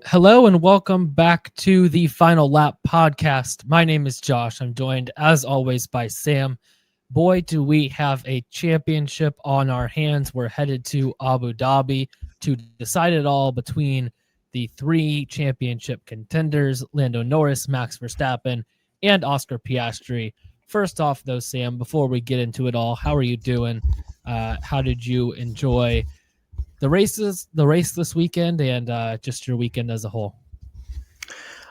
Hello and welcome back to the Final Lap podcast. My name is Josh. I'm joined, as always, by Sam. Boy, do we have a championship on our hands. We're headed to Abu Dhabi to decide it all between the three championship contenders, Lando Norris, Max Verstappen, and Oscar Piastri. First off, though, Sam, before we get into it all, how are you doing? How did you enjoy the race this weekend, and just your weekend as a whole?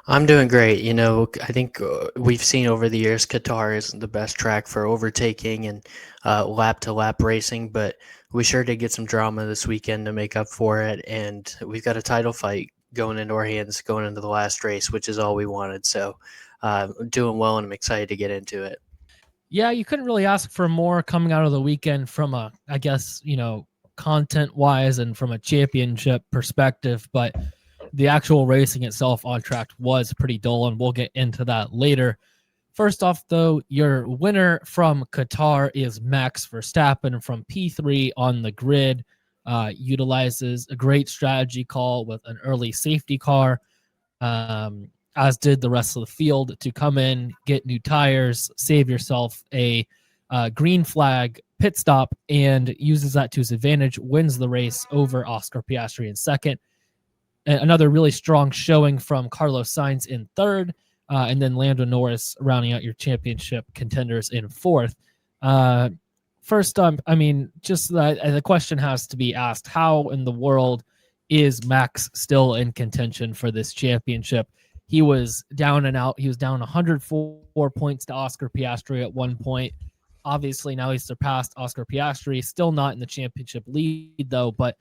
I'm doing great. I think we've seen over the years Qatar isn't the best track for overtaking and lap to lap racing, but we sure did get some drama this weekend to make up for it. And we've got a title fight going into our hands going into the last race, which is all we wanted. So doing well, and I'm excited to get into it. Yeah, you couldn't really ask for more coming out of the weekend from I guess, content wise and from a championship perspective, but the actual racing itself on track was pretty dull, and we'll get into that later. First off, though, your winner from Qatar is Max Verstappen from P3 on the grid. Utilizes a great strategy call with an early safety car, as did the rest of the field, to come in, get new tires, save yourself a green flag pit stop, and uses that to his advantage, wins the race over Oscar Piastri in second. Another really strong showing from Carlos Sainz in third, and then Lando Norris rounding out your championship contenders in fourth. First, just the question has to be asked: how in the world is Max still in contention for this championship? He was down and out. He was down 104 points to Oscar Piastri at one point. Obviously, now he's surpassed Oscar Piastri. Still not in the championship lead, though, but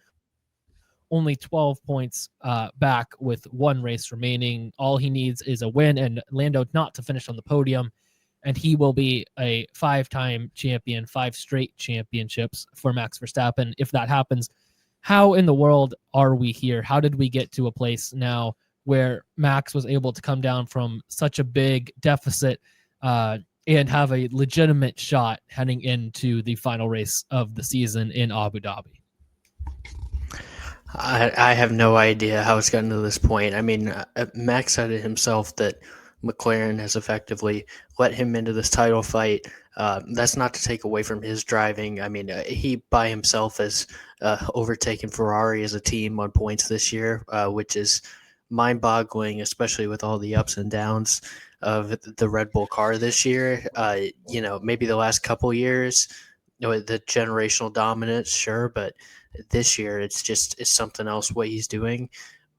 only 12 points back with one race remaining. All he needs is a win and Lando not to finish on the podium, and he will be a five-time champion, 5 straight championships for Max Verstappen. If that happens, how in the world are we here? How did we get to a place now where Max was able to come down from such a big deficit and have a legitimate shot heading into the final race of the season in Abu Dhabi? I have no idea how it's gotten to this point. I mean, Max said it himself that McLaren has effectively let him into this title fight. That's not to take away from his driving. I mean, he by himself has overtaken Ferrari as a team on points this year, which is mind-boggling, especially with all the ups and downs of the Red Bull car this year. Maybe the last couple years, the generational dominance, sure, but this year it's something else what he's doing.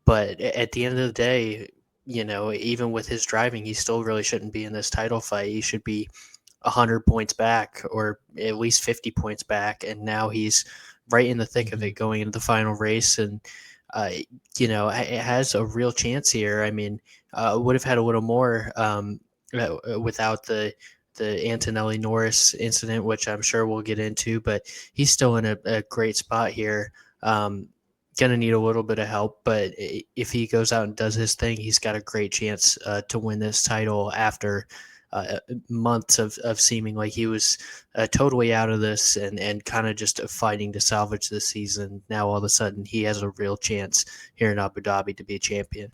But at the end of the day, even with his driving, he still really shouldn't be in this title fight. He should be 100 points back or at least 50 points back, and now he's right in the thick of it going into the final race. And it has a real chance here. I mean, would have had a little more without the Antonelli Norris incident, which I'm sure we'll get into, but he's still in a great spot here. Gonna need a little bit of help, but if he goes out and does his thing, he's got a great chance to win this title after months of seeming like he was totally out of this and kind of just fighting to salvage this season. Now all of a sudden he has a real chance here in Abu Dhabi to be a champion.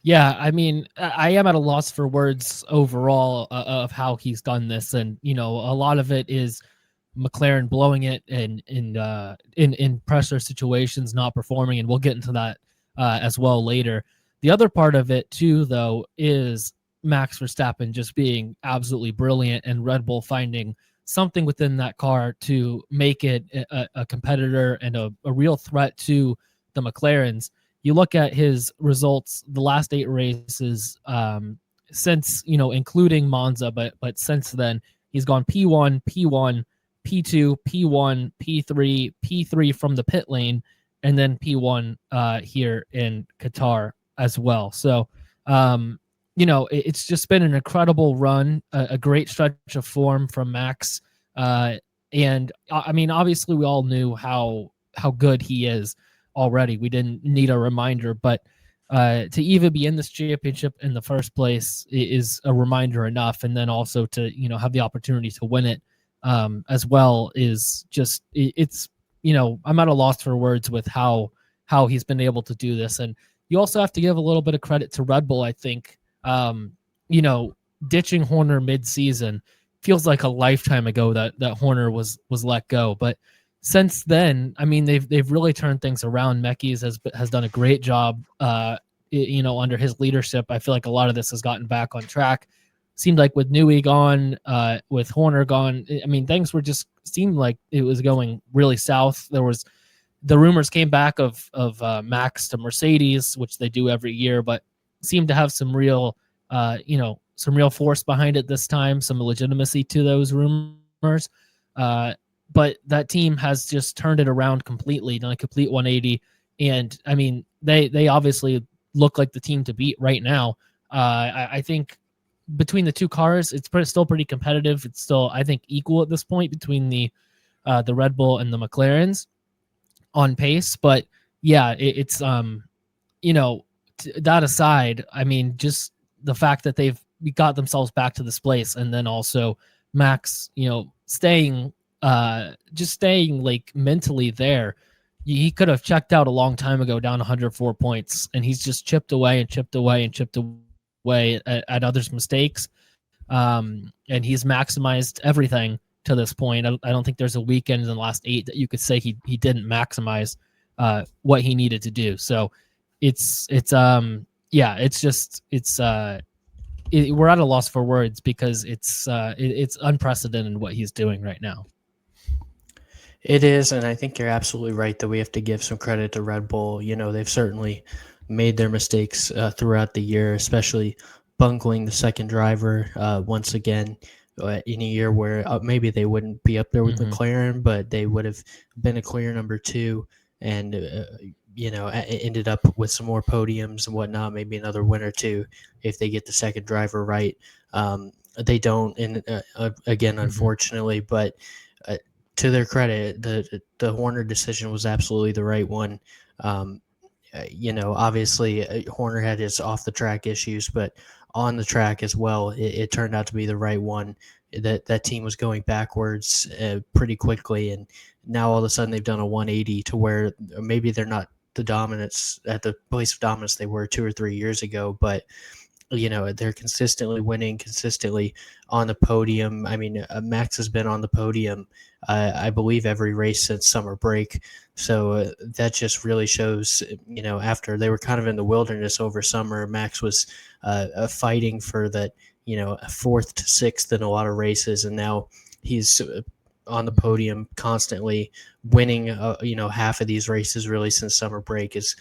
Yeah, I mean, I am at a loss for words overall of how he's done this, and a lot of it is McLaren blowing it and in pressure situations, not performing, and we'll get into that as well later. The other part of it too, though, is Max Verstappen just being absolutely brilliant and Red Bull finding something within that car to make it a competitor and a real threat to the McLarens. You look at his results, the last 8 races, since, including Monza, but since then, he's gone P1, P1, P2, P1, P3, P3 from the pit lane, and then P1 here in Qatar as well. So, it's just been an incredible run, a great stretch of form from Max. And I mean, obviously, we all knew how good he is already. We didn't need a reminder, but to even be in this championship in the first place is a reminder enough. And then also to, have the opportunity to win it as well is just, I'm at a loss for words with how how he's been able to do this. And you also have to give a little bit of credit to Red Bull, I think. You know, ditching Horner mid-season feels like a lifetime ago that Horner was let go. But since then, I mean, they've really turned things around. Mekis has done a great job, you know, under his leadership. I feel like a lot of this has gotten back on track. Seemed like with Newey gone, with Horner gone, I mean, things were just seemed like it was going really south. There was the rumors came back of Max to Mercedes, which they do every year, but seemed to have some real, you know, some real force behind it this time, some legitimacy to those rumors. But that team has just turned it around completely, done a complete 180. And I mean, they obviously look like the team to beat right now. I think between the two cars, it's still pretty competitive. It's still, I think, equal at this point between the Red Bull and the McLarens on pace. But yeah, it's you know, that aside, I mean, just the fact that they've got themselves back to this place, and then also Max, you know, staying like mentally there. He could have checked out a long time ago, down 104 points, and he's just chipped away and chipped away and chipped away at others' mistakes. And he's maximized everything to this point. I don't think there's a weekend in the last 8 that you could say he didn't maximize what he needed to do. So it's yeah, it's just we're at a loss for words because it's unprecedented what he's doing right now. It is, and I think you're absolutely right that we have to give some credit to Red Bull. You know, they've certainly made their mistakes throughout the year, especially bungling the second driver once again in a year where maybe they wouldn't be up there with McLaren, but they would have been a clear number 2 and, you know, ended up with some more podiums and whatnot, maybe another win or two if they get the second driver right. They don't, and again, unfortunately, but to their credit, the Horner decision was absolutely the right one. You know, obviously Horner had his off the track issues, but on the track as well, it turned out to be the right one. That team was going backwards pretty quickly, and now all of a sudden they've done a 180 to where maybe they're not the dominance at the place of dominance they were 2 or 3 years ago, but you know, they're consistently winning, consistently on the podium. I mean, Max has been on the podium, I believe, every race since summer break. So that just really shows, you know, after they were kind of in the wilderness over summer, Max was fighting for that, you know, 4th to 6th in a lot of races. And now he's on the podium constantly winning, you know, half of these races really since summer break is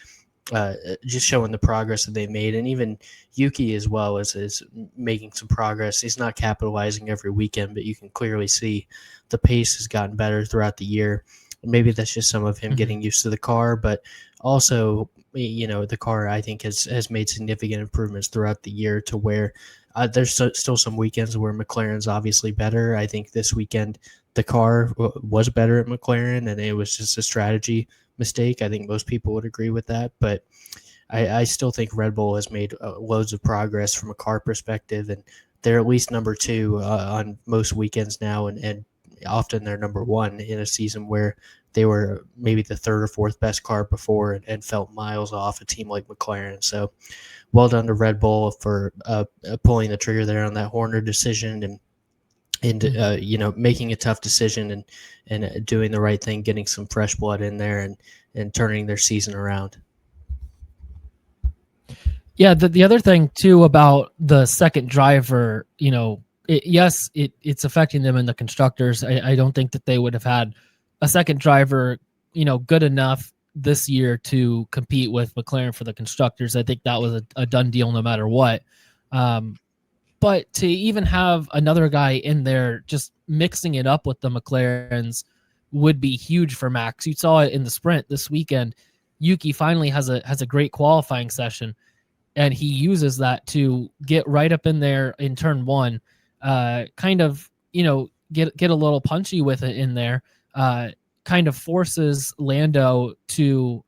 just showing the progress that they've made. And even Yuki as well is making some progress. He's not capitalizing every weekend, but you can clearly see the pace has gotten better throughout the year. Maybe that's just some of him getting used to the car, but also, you know, the car I think has made significant improvements throughout the year to where there's still some weekends where McLaren's obviously better. I think this weekend the car was better at McLaren, and it was just a strategy mistake. I think most people would agree with that, but I still think Red Bull has made loads of progress from a car perspective, and they're at least number 2 on most weekends now, and often they're number 1 in a season where they were maybe the 3rd or 4th best car before and felt miles off a team like McLaren. So well done to Red Bull for pulling the trigger there on that Horner decision and you know, making a tough decision and doing the right thing, getting some fresh blood in there and turning their season around. Yeah, the other thing too about the second driver, you know, it's affecting them in the constructors. I don't think that they would have had a second driver, you know, good enough this year to compete with McLaren for the constructors. I think that was a done deal no matter what. But to even have another guy in there just mixing it up with the McLarens would be huge for Max. You saw it in the sprint this weekend. Yuki finally has a great qualifying session, and he uses that to get right up in there in turn 1, kind of, you know, get a little punchy with it in there, kind of forces Lando to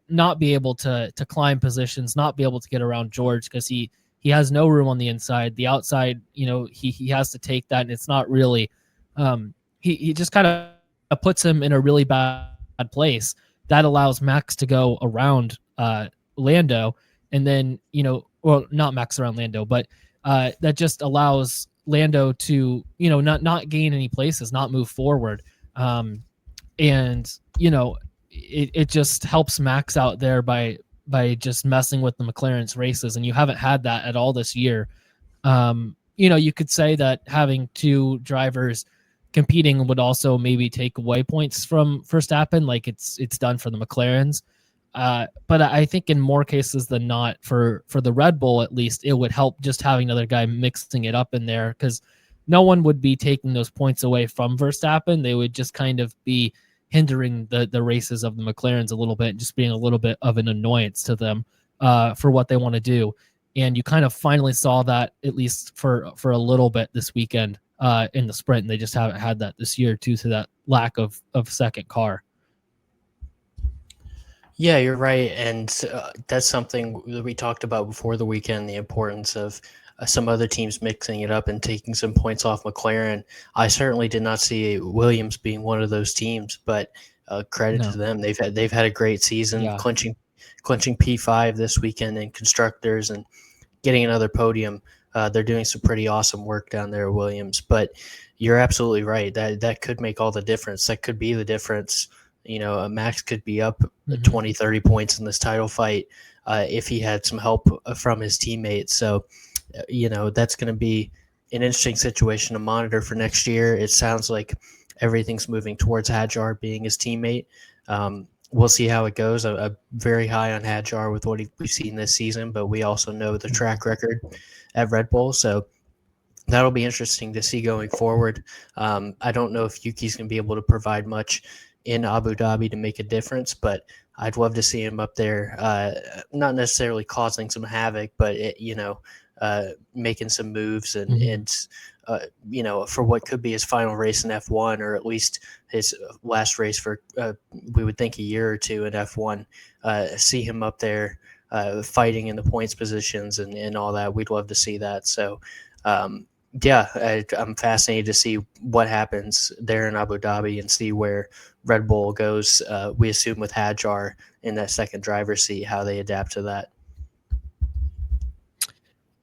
not be able to climb positions, not be able to get around George because he has no room on the inside. The outside, you know, he has to take that, and it's not really he just kind of puts him in a really bad place that allows Max to go around Lando, and then well, not Max around Lando, but that just allows Lando to not gain any places, not move forward, and it just helps Max out there by just messing with the McLaren's races, and you haven't had that at all this year. You could say that having two drivers competing would also maybe take away points from Verstappen, like it's done for the McLarens. But I think in more cases than not, for the Red Bull at least, it would help just having another guy mixing it up in there, because no one would be taking those points away from Verstappen. They would just kind of be hindering the races of the McLarens a little bit, just being a little bit of an annoyance to them for what they want to do. And you kind of finally saw that, at least for a little bit this weekend in the sprint. And they just haven't had that this year due to that lack of second car. Yeah, you're right. And that's something that we talked about before the weekend, the importance of some other teams mixing it up and taking some points off McLaren. I certainly did not see Williams being one of those teams, but credit to them. They've had a great season, clinching P5 this weekend in constructors and getting another podium. They're doing some pretty awesome work down there at Williams. But you're absolutely right. That could make all the difference. That could be the difference. Max could be up 20, 30 points in this title fight if he had some help from his teammates. So, that's going to be an interesting situation to monitor for next year. It sounds like everything's moving towards Hadjar being his teammate. We'll see how it goes. I'm very high on Hadjar with what we've seen this season, but we also know the track record at Red Bull. So that'll be interesting to see going forward. I don't know if Yuki's going to be able to provide much in Abu Dhabi to make a difference, but I'd love to see him up there, not necessarily causing some havoc, but making some moves and for what could be his final race in F1, or at least his last race for we would think a year or two in F1. See him up there fighting in the points positions and all that. We'd love to see that. So I'm fascinated to see what happens there in Abu Dhabi and see where Red Bull goes. We assume with Hadjar in that second driver's seat, how they adapt to that.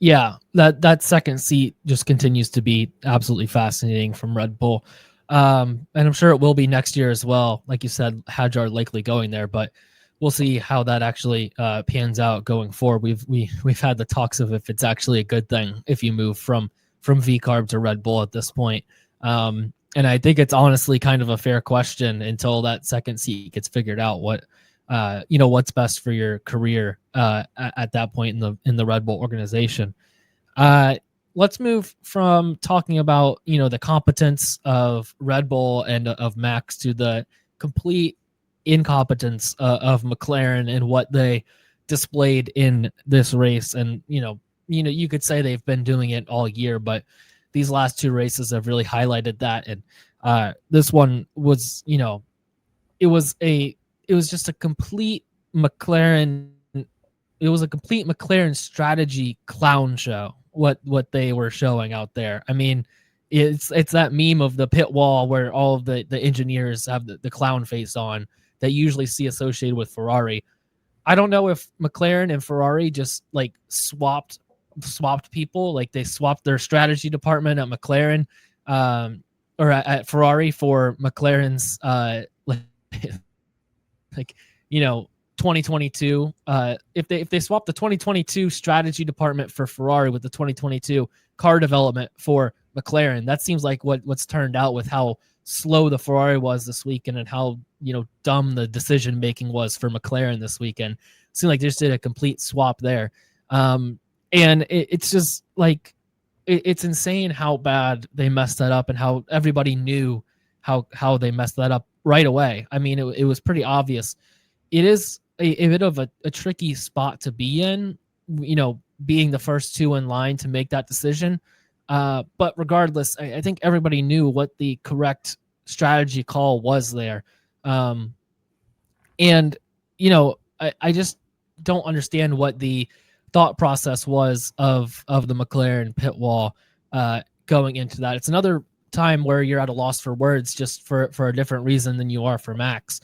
Yeah, that second seat just continues to be absolutely fascinating from Red Bull. And I'm sure it will be next year as well. Like you said, Hadjar likely going there, but we'll see how that actually pans out going forward. We've had the talks of if it's actually a good thing if you move from V-Carb to Red Bull at this point. And I think it's honestly kind of a fair question until that second seat gets figured out, what's best for your career at that point in the Red Bull organization. Let's move from talking about the competence of Red Bull and of Max to the complete incompetence of McLaren and what they displayed in this race. And you could say they've been doing it all year, but these last two races have really highlighted that. And this one was, it was just a complete McLaren. It was a complete McLaren strategy clown show. What they were showing out there. I mean, it's that meme of the pit wall where all of the engineers have the clown face on that you usually see associated with Ferrari. I don't know if McLaren and Ferrari just like swapped people, like they swapped their strategy department at McLaren or at Ferrari for McLaren's 2022. If they swap the 2022 strategy department for Ferrari with the 2022 car development for McLaren, that seems like what's turned out with how slow the Ferrari was this weekend and how dumb the decision making was for McLaren this weekend. It seemed like they just did a complete swap there. And it's just like it's insane how bad they messed that up and how everybody knew how they messed that up right away. I mean, it was pretty obvious. It is a bit of a tricky spot to be in, being the first two in line to make that decision. But regardless, I think everybody knew what the correct strategy call was there. And, I just don't understand what the thought process was of the McLaren pit wall going into that. It's another time where you're at a loss for words just for a different reason than you are for Max.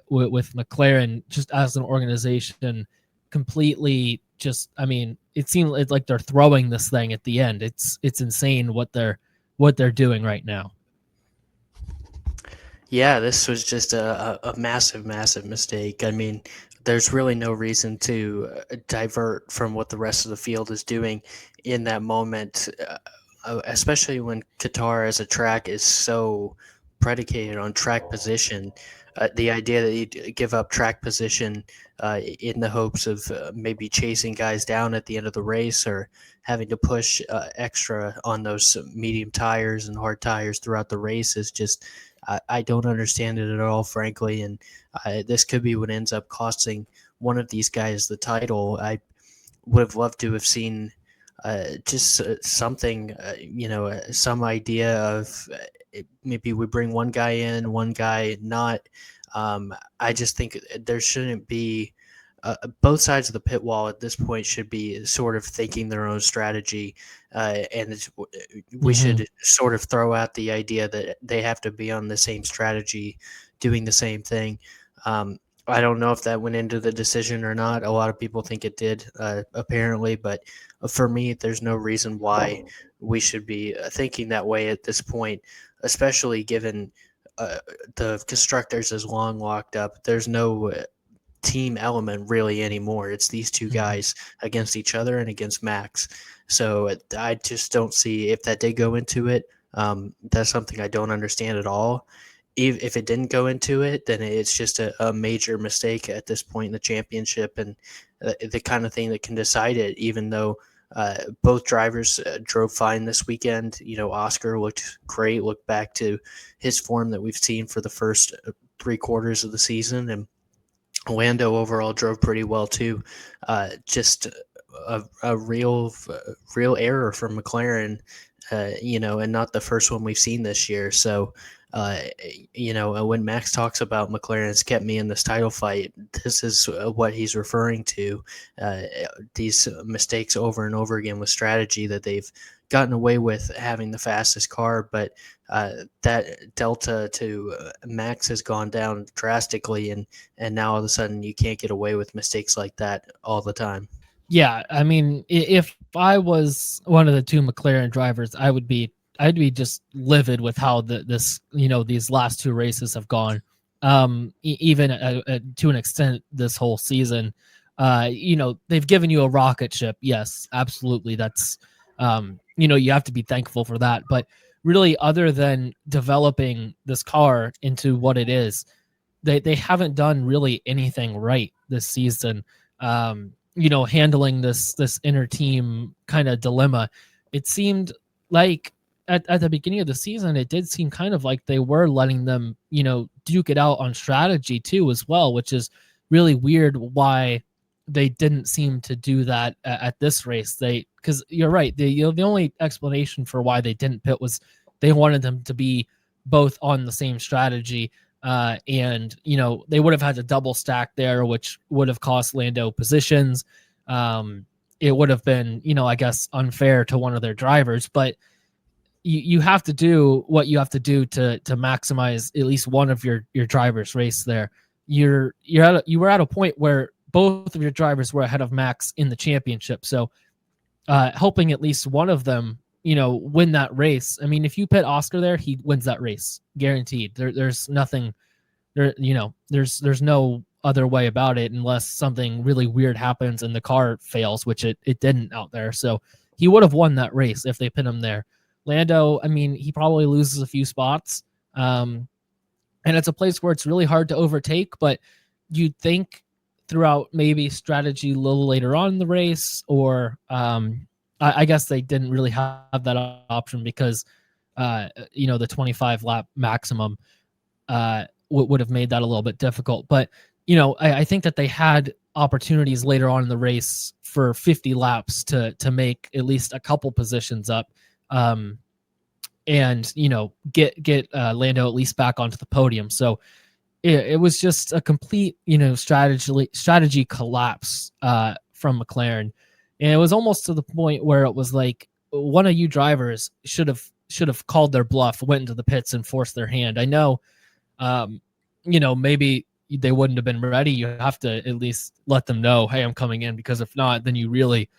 with McLaren just as an organization completely just, I mean, it seems like they're throwing this thing at the end. It's insane what they're doing right now. Yeah, this was just a massive, massive mistake. I mean, there's really no reason to divert from what the rest of the field is doing in that moment, especially when Qatar as a track is so predicated on track position. The idea that you give up track position in the hopes of maybe chasing guys down at the end of the race or having to push extra on those medium tires and hard tires throughout the race is just I don't understand it at all, frankly, and this could be what ends up costing one of these guys the title. I would have loved to have seen just something, some idea of maybe we bring one guy in, one guy not. I just think there shouldn't be. Both sides of the pit wall at this point should be sort of thinking their own strategy, and we should sort of throw out the idea that they have to be on the same strategy, doing the same thing. I don't know if that went into the decision or not. A lot of people think it did, apparently, but for me, there's no reason why we should be thinking that way at this point, especially given the constructors is long locked up. There's no team element really anymore. It's these two guys against each other and against Max. So I just don't see if that did go into it. That's something I don't understand at all. If it didn't go into it, then it's just a major mistake at this point in the championship and the kind of thing that can decide it, even though both drivers drove fine this weekend. Oscar looked great, looked back to his form that we've seen for the first 3 quarters of the season, and Lando overall drove pretty well too. Just a real error from McLaren, and not the first one we've seen this year. So, when Max talks about McLaren's kept me in this title fight, this is what he's referring to. These mistakes over and over again with strategy that they've gotten away with having the fastest car, but that delta to Max has gone down drastically, and now all of a sudden you can't get away with mistakes like that all the time. Yeah, I mean, if I was one of the two McLaren drivers, I'd be just livid with how these last two races have gone. Even to an extent, this whole season, they've given you a rocket ship. Yes, absolutely. That's you have to be thankful for that. But really, other than developing this car into what it is, they haven't done really anything right this season. Handling this inner team kind of dilemma. It seemed like at the beginning of the season, it did seem kind of like they were letting them, duke it out on strategy too as well, which is really weird why they didn't seem to do that at this race. Because you're right, the only explanation for why they didn't pit was they wanted them to be both on the same strategy. And they would have had to double stack there, which would have cost Lando positions. It would have been, I guess, unfair to one of their drivers, but you have to do what you have to do to maximize at least one of your drivers' race there. You were at a point where both of your drivers were ahead of Max in the championship, so helping at least one of them, win that race. I mean, if you pit Oscar there, he wins that race, guaranteed. There's nothing there. There's no other way about it unless something really weird happens and the car fails, which it didn't out there. So he would have won that race if they pit him there. Lando, I mean, he probably loses a few spots. And it's a place where it's really hard to overtake, but you'd think throughout maybe strategy a little later on in the race, or I guess they didn't really have that option because, the 25 lap maximum would have made that a little bit difficult. But, I think that they had opportunities later on in the race for 50 laps to make at least a couple positions up. And get Lando at least back onto the podium. So it was just a complete strategy collapse from McLaren, and it was almost to the point where it was like one of you drivers should have called their bluff, went into the pits, and forced their hand. I know, maybe they wouldn't have been ready. You have to at least let them know, hey, I'm coming in, because if not, then you really,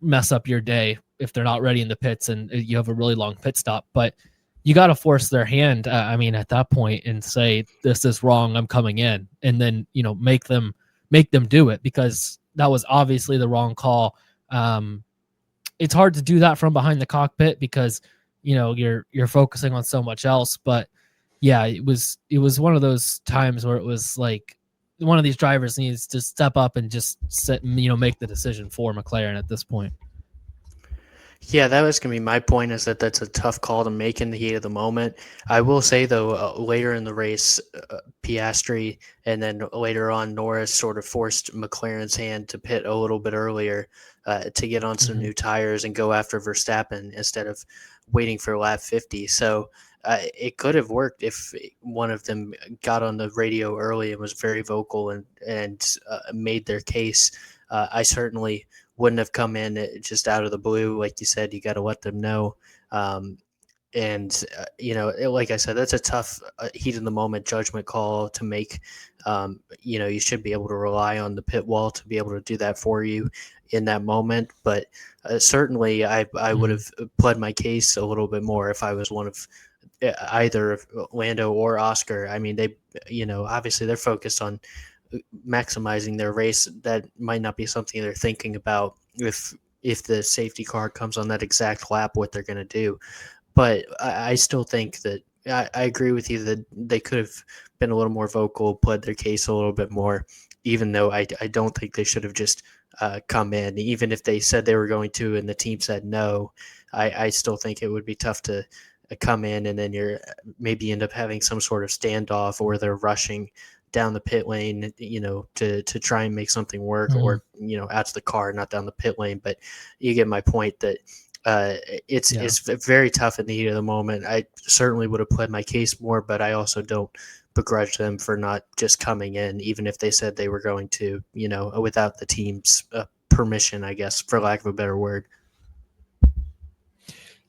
mess up your day if they're not ready in the pits and you have a really long pit stop. But you got to force their hand. At that point, and say, this is wrong, I'm coming in, and then, make them do it, because that was obviously the wrong call. It's hard to do that from behind the cockpit because, you're focusing on so much else. But yeah, it was one of those times where it was like one of these drivers needs to step up and just make the decision for McLaren at this point. Yeah, that was going to be my point, is that that's a tough call to make in the heat of the moment. I will say, though, later in the race, Piastri and then later on Norris sort of forced McLaren's hand to pit a little bit earlier to get on some new tires and go after Verstappen instead of waiting for lap 50. So it could have worked if one of them got on the radio early and was very vocal and made their case. I certainly wouldn't have come in just out of the blue. Like you said, you got to let them know. Like I said, that's a tough heat in the moment judgment call to make. You should be able to rely on the pit wall to be able to do that for you in that moment. But certainly I would have pled my case a little bit more if I was one of either Lando or Oscar. I mean, they, obviously they're focused on maximizing their race. That might not be something they're thinking about if the safety car comes on that exact lap, what they're going to do. But I still think that I agree with you that they could have been a little more vocal, pled their case a little bit more, even though I don't think they should have just come in. Even if they said they were going to and the team said no, I still think it would be tough to come in and then you're maybe end up having some sort of standoff, or they're rushing down the pit lane, to try and make something work, or, out to the car, not down the pit lane. But you get my point that it's very tough in the heat of the moment. I certainly would have pled my case more, but I also don't begrudge them for not just coming in, even if they said they were going to, without the team's permission, I guess, for lack of a better word.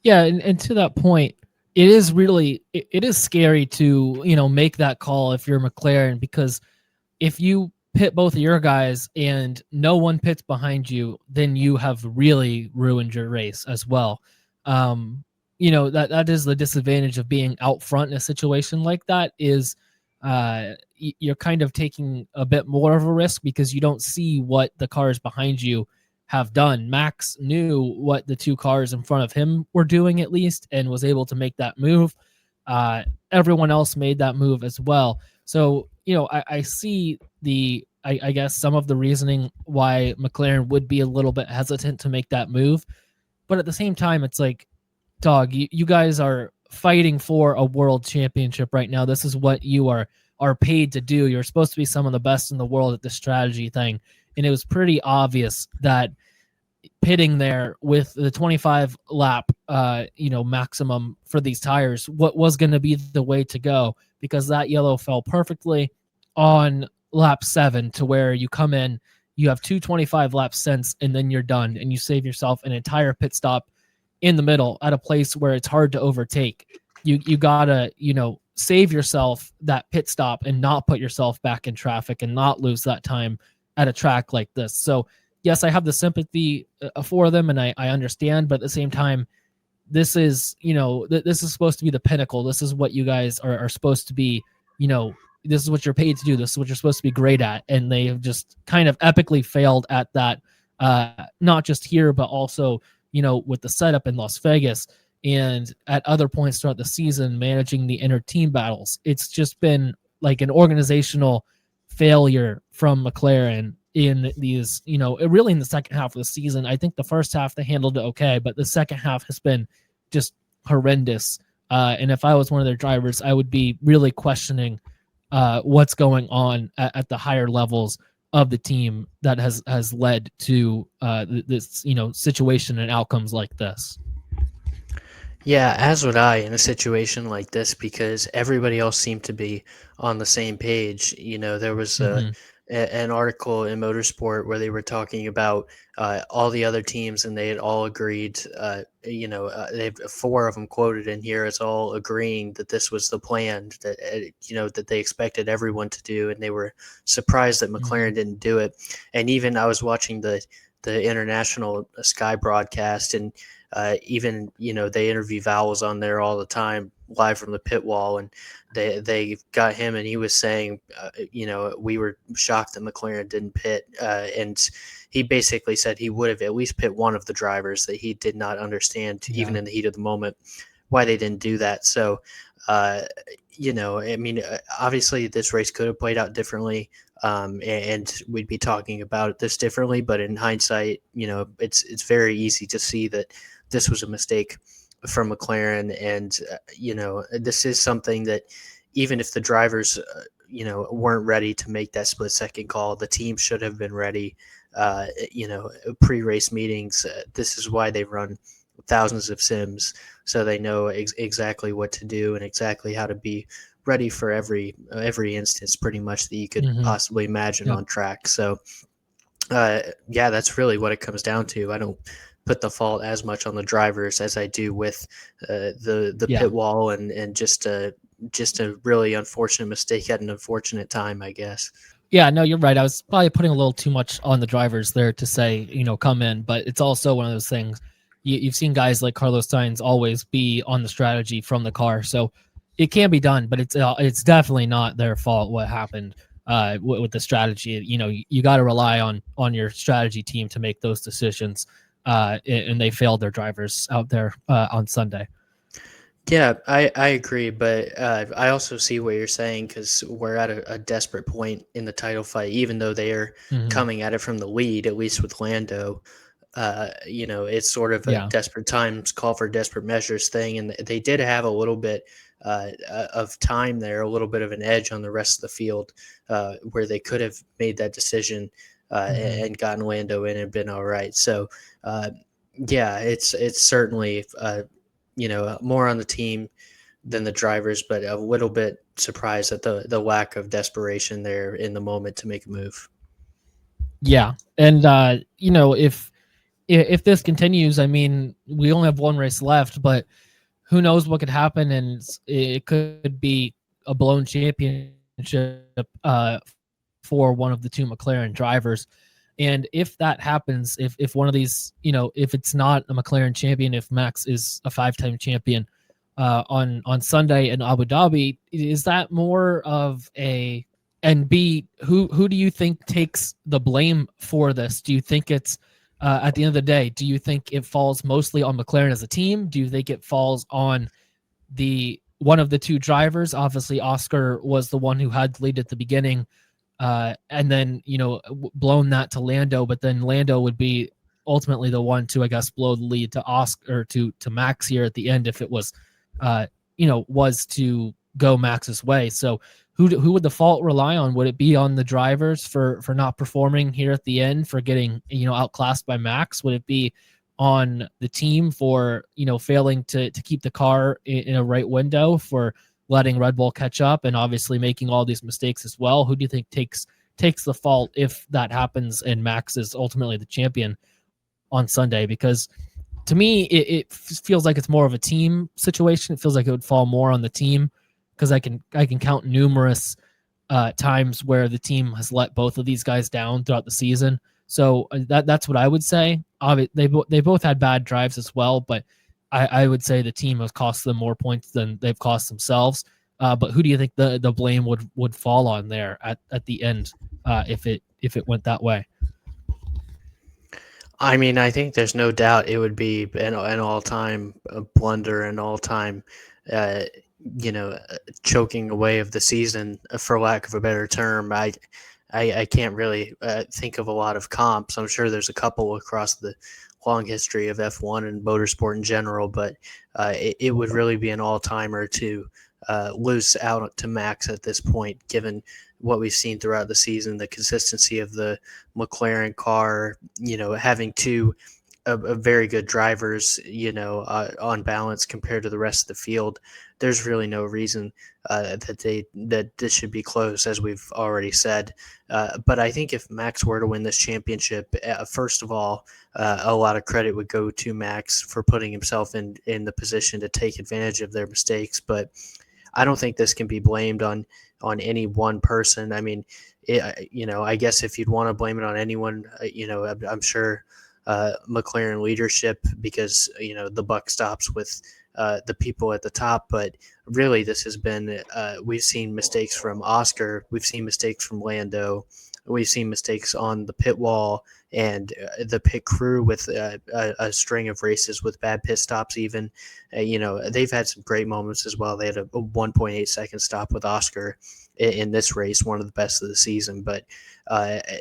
Yeah, and to that point, it is scary to, make that call if you're McLaren, because if you pit both of your guys and no one pits behind you, then you have really ruined your race as well. That is the disadvantage of being out front in a situation like that, is you're kind of taking a bit more of a risk because you don't see what the cars behind you have done. Max knew what the two cars in front of him were doing, at least, and was able to make that move. Everyone else made that move as well. So, I see I guess some of the reasoning why McLaren would be a little bit hesitant to make that move. But at the same time, it's like, dog, you guys are fighting for a world championship right now. This is what you are paid to do. You're supposed to be some of the best in the world at this strategy thing. And it was pretty obvious that pitting there with the 25 lap, maximum for these tires, what was going to be the way to go, because that yellow fell perfectly on lap 7 to where you come in, you have 225 lap stints, and then you're done, and you save yourself an entire pit stop in the middle at a place where it's hard to overtake. You gotta, save yourself that pit stop and not put yourself back in traffic and not lose that time at a track like this. So yes, I have the sympathy for them, and I understand, but at the same time, this is, this is supposed to be the pinnacle. This is what you guys are supposed to be, this is what you're paid to do. This is what you're supposed to be great at. And they have just kind of epically failed at that, not just here, but also, with the setup in Las Vegas and at other points throughout the season, managing the inner team battles. It's just been like an organizational failure from McLaren in these, really in the second half of the season. I think the first half they handled it okay, but the second half has been just horrendous. And if I was one of their drivers, I would be really questioning what's going on at the higher levels of the team that has led to this, situation and outcomes like this. Yeah, as would I in a situation like this, because everybody else seemed to be on the same page. There was an article in Motorsport where they were talking about all the other teams, and they had all agreed. They have four of them quoted in here as all agreeing that this was the plan that that they expected everyone to do, and they were surprised that McLaren didn't do it. And even I was watching the international Sky broadcast, and even they interview Vowles on there all the time live from the pit wall, and they got him, and he was saying we were shocked that McLaren didn't pit, and he basically said he would have at least pit one of the drivers, that he did not understand even in the heat of the moment why they didn't do that. So obviously this race could have played out differently, and we'd be talking about this differently. But in hindsight, it's very easy to see that this was a mistake from McLaren, and this is something that even if the drivers weren't ready to make that split second call, the team should have been ready. Pre-race meetings. This is why they run thousands of sims, so they know exactly what to do and exactly how to be ready for every instance, pretty much, that you could possibly imagine on track. So, that's really what it comes down to. I don't put the fault as much on the drivers as I do with the pit wall and just a really unfortunate mistake at an unfortunate time, I guess. Yeah, no, you're right. I was probably putting a little too much on the drivers there to say, come in, but it's also one of those things. You've seen guys like Carlos Sainz always be on the strategy from the car, so it can be done, but it's definitely not their fault what happened with the strategy. You got to rely on your strategy team to make those decisions, and they failed their drivers out there on Sunday. Yeah, I agree, but I also see what you're saying, because we're at a desperate point in the title fight, even though they are coming at it from the lead, at least with Lando. It's sort of a desperate times call for desperate measures thing, and they did have a little bit of time there, a little bit of an edge on the rest of the field, where they could have made that decision and gotten Lando in and been all right. So, it's certainly more on the team than the drivers, but a little bit surprised at the lack of desperation there in the moment to make a move. Yeah, and if this continues, I mean, we only have one race left, but who knows what could happen, and it could be a blown championship for one of the two McLaren drivers. And if that happens, if one of these, if it's not a McLaren champion, if Max is a 5-time champion on Sunday in Abu Dhabi, is that more of a, and B, who do you think takes the blame for this? Do you think it's at the end of the day, do you think it falls mostly on McLaren as a team? Do you think it falls on one of the two drivers? Obviously, Oscar was the one who had the lead at the beginning, and then blown that to Lando, but then Lando would be ultimately the one to, I guess, blow the lead to Oscar, or to Max here at the end, if it was was to go Max's way. So who would the fault rely on? Would it be on the drivers for not performing here at the end, for getting outclassed by Max? Would it be on the team for failing to keep the car in a right window, for letting Red Bull catch up, and obviously making all these mistakes as well? Who do you think takes the fault if that happens and Max is ultimately the champion on Sunday? Because to me, it feels like it's more of a team situation. It feels like it would fall more on the team, because I can count numerous times where the team has let both of these guys down throughout the season. So that's what I would say. They both had bad drives as well, but I would say the team has cost them more points than they've cost themselves. But who do you think the blame would fall on there at the end, if it went that way? I mean, I think there's no doubt it would be an all-time blunder, an all-time, choking away of the season, for lack of a better term. I can't really think of a lot of comps. I'm sure there's a couple across the long history of F1 and motorsport in general, but it would really be an all-timer to lose out to Max at this point, given what we've seen throughout the season, the consistency of the McLaren car, having two very good drivers, on balance compared to the rest of the field, there's really no reason that this should be close, as we've already said. But I think if Max were to win this championship, first of all, a lot of credit would go to Max for putting himself in the position to take advantage of their mistakes. But I don't think this can be blamed on any one person. I mean, I guess if you'd want to blame it on anyone, I'm sure McLaren leadership, because the buck stops with the people at the top. But really, this has been we've seen mistakes from Oscar, we've seen mistakes from Lando, we've seen mistakes on the pit wall and the pit crew with a string of races with bad pit stops. Even they've had some great moments as well. They had a 1.8 second stop with Oscar in this race, one of the best of the season. But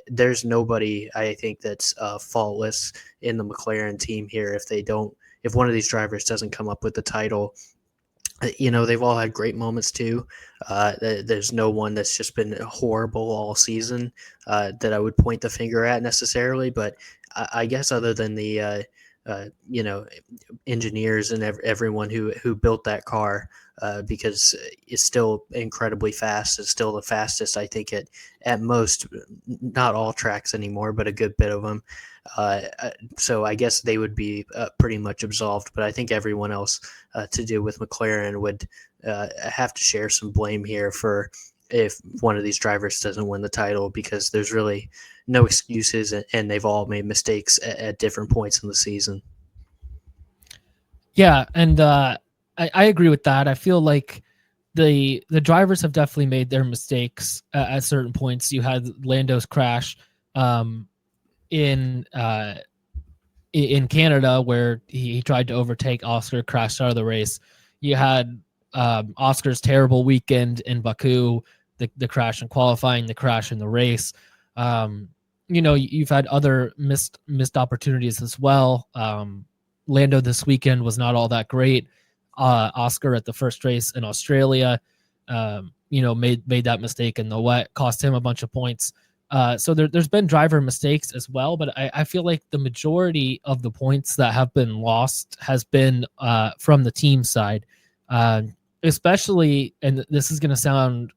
there's nobody, I think, that's faultless in the McLaren team here. If one of these drivers doesn't come up with the title, they've all had great moments too. There's no one that's just been horrible all season that I would point the finger at necessarily. But I guess other than the engineers and everyone who built that car, because it's still incredibly fast. It's still the fastest, I think, at most, not all tracks anymore, but a good bit of them. So I guess they would be pretty much absolved. But I think everyone else to do with McLaren would have to share some blame here for if one of these drivers doesn't win the title, because there's really no excuses, and they've all made mistakes at different points in the season. Yeah, and I agree with that. I feel like the drivers have definitely made their mistakes at certain points. You had Lando's crash in Canada, where he tried to overtake Oscar, crashed out of the race. You had Oscar's terrible weekend in Baku, the crash in qualifying, the crash in the race. You've had other missed opportunities as well. Lando this weekend was not all that great. Oscar at the first race in Australia, made that mistake in the wet, cost him a bunch of points. So there's been driver mistakes as well, but I feel like the majority of the points that have been lost has been from the team side, especially, and this is going to sound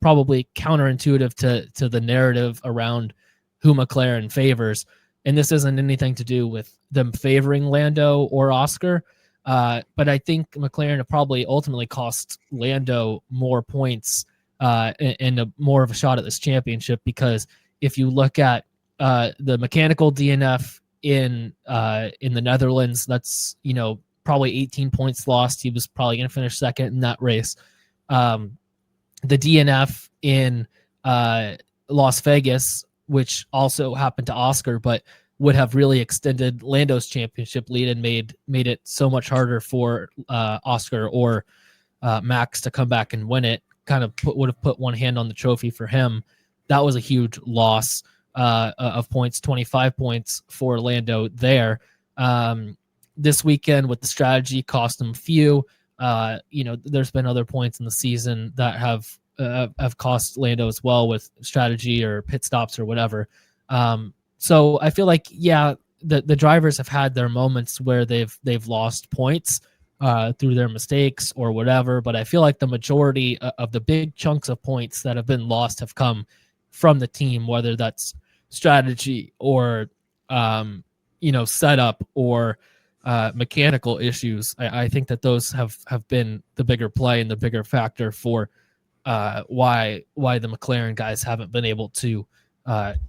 probably counterintuitive to the narrative around who McLaren favors. And this isn't anything to do with them favoring Lando or Oscar. But I think McLaren have probably ultimately cost Lando more points and more of a shot at this championship, because if you look at the mechanical DNF in the Netherlands, that's probably 18 points lost. He was probably going to finish second in that race. The DNF in Las Vegas, which also happened to Oscar, but would have really extended Lando's championship lead and made it so much harder for Oscar or Max to come back and win it. Kind of would have put one hand on the trophy for him. That was a huge loss of points, 25 points for Lando there. This weekend with the strategy cost him a few. There's been other points in the season that have cost Lando as well with strategy or pit stops or whatever. So I feel like, yeah, the drivers have had their moments where they've lost points through their mistakes or whatever, but I feel like the majority of the big chunks of points that have been lost have come from the team, whether that's strategy or setup or mechanical issues. I think that those have been the bigger play and the bigger factor for why the McLaren guys haven't been able to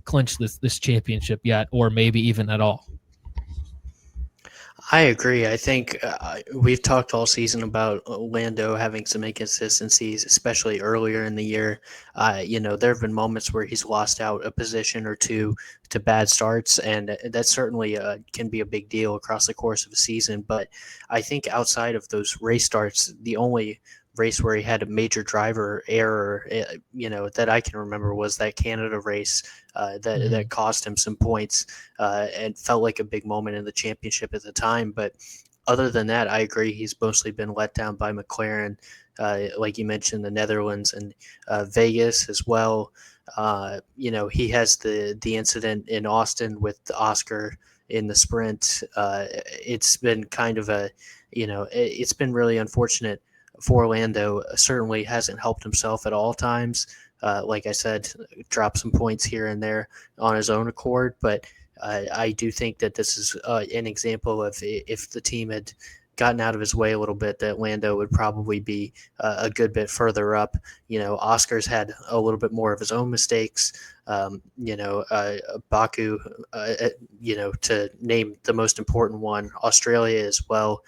clinch this championship yet, or maybe even at all. I agree. I think we've talked all season about Lando having some inconsistencies, especially earlier in the year. There have been moments where he's lost out a position or two to bad starts, and that certainly can be a big deal across the course of a season. But I think outside of those race starts, the only race where he had a major driver error, that I can remember was that Canada race that cost him some points and felt like a big moment in the championship at the time. But other than that, I agree. He's mostly been let down by McLaren, like you mentioned, the Netherlands and Vegas as well. He has the incident in Austin with Oscar in the sprint. It's been kind of it's been really unfortunate for Lando. Certainly hasn't helped himself at all times. Like I said, dropped some points here and there on his own accord, but I do think that this is an example of if the team had gotten out of his way a little bit, that Lando would probably be a good bit further up. Oscar's had a little bit more of his own mistakes. Baku, to name the most important one, Australia as well.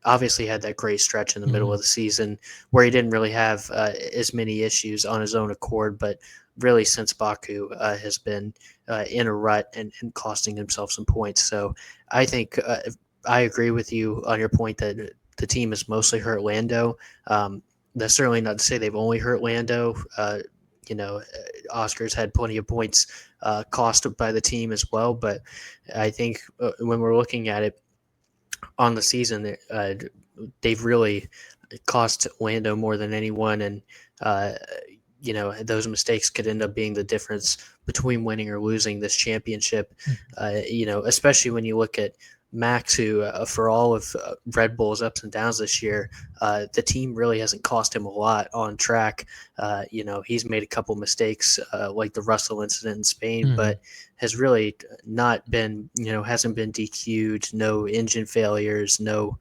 Obviously had that great stretch in the middle of the season where he didn't really have as many issues on his own accord, but really since Baku has been in a rut and costing himself some points. So I think I agree with you on your point that the team has mostly hurt Lando. That's certainly not to say they've only hurt Lando. Oscar's had plenty of points costed by the team as well. But I think when we're looking at it on the season, they've really cost Lando more than anyone. And, those mistakes could end up being the difference between winning or losing this championship, especially when you look at Max, who for all of Red Bull's ups and downs this year, the team really hasn't cost him a lot on track. He's made a couple mistakes like the Russell incident in Spain, but has really not been, hasn't been DQ'd, no engine failures, no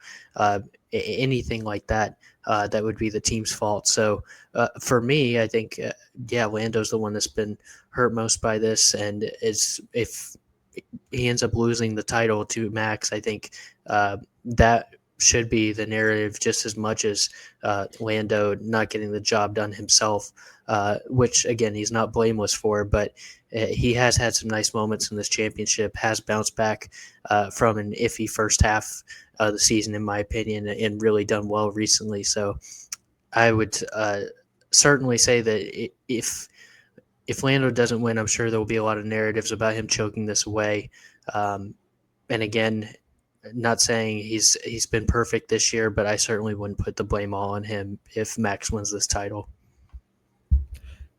anything like that. That would be the team's fault. So for me, I think, Lando's the one that's been hurt most by this. And if he ends up losing the title to Max, I think that should be the narrative just as much as Lando not getting the job done himself, which, again, he's not blameless for, but he has had some nice moments in this championship, has bounced back from an iffy first half of the season, in my opinion, and really done well recently. So I would certainly say that if Lando doesn't win, I'm sure there will be a lot of narratives about him choking this away. And again, not saying he's been perfect this year, but I certainly wouldn't put the blame all on him if Max wins this title.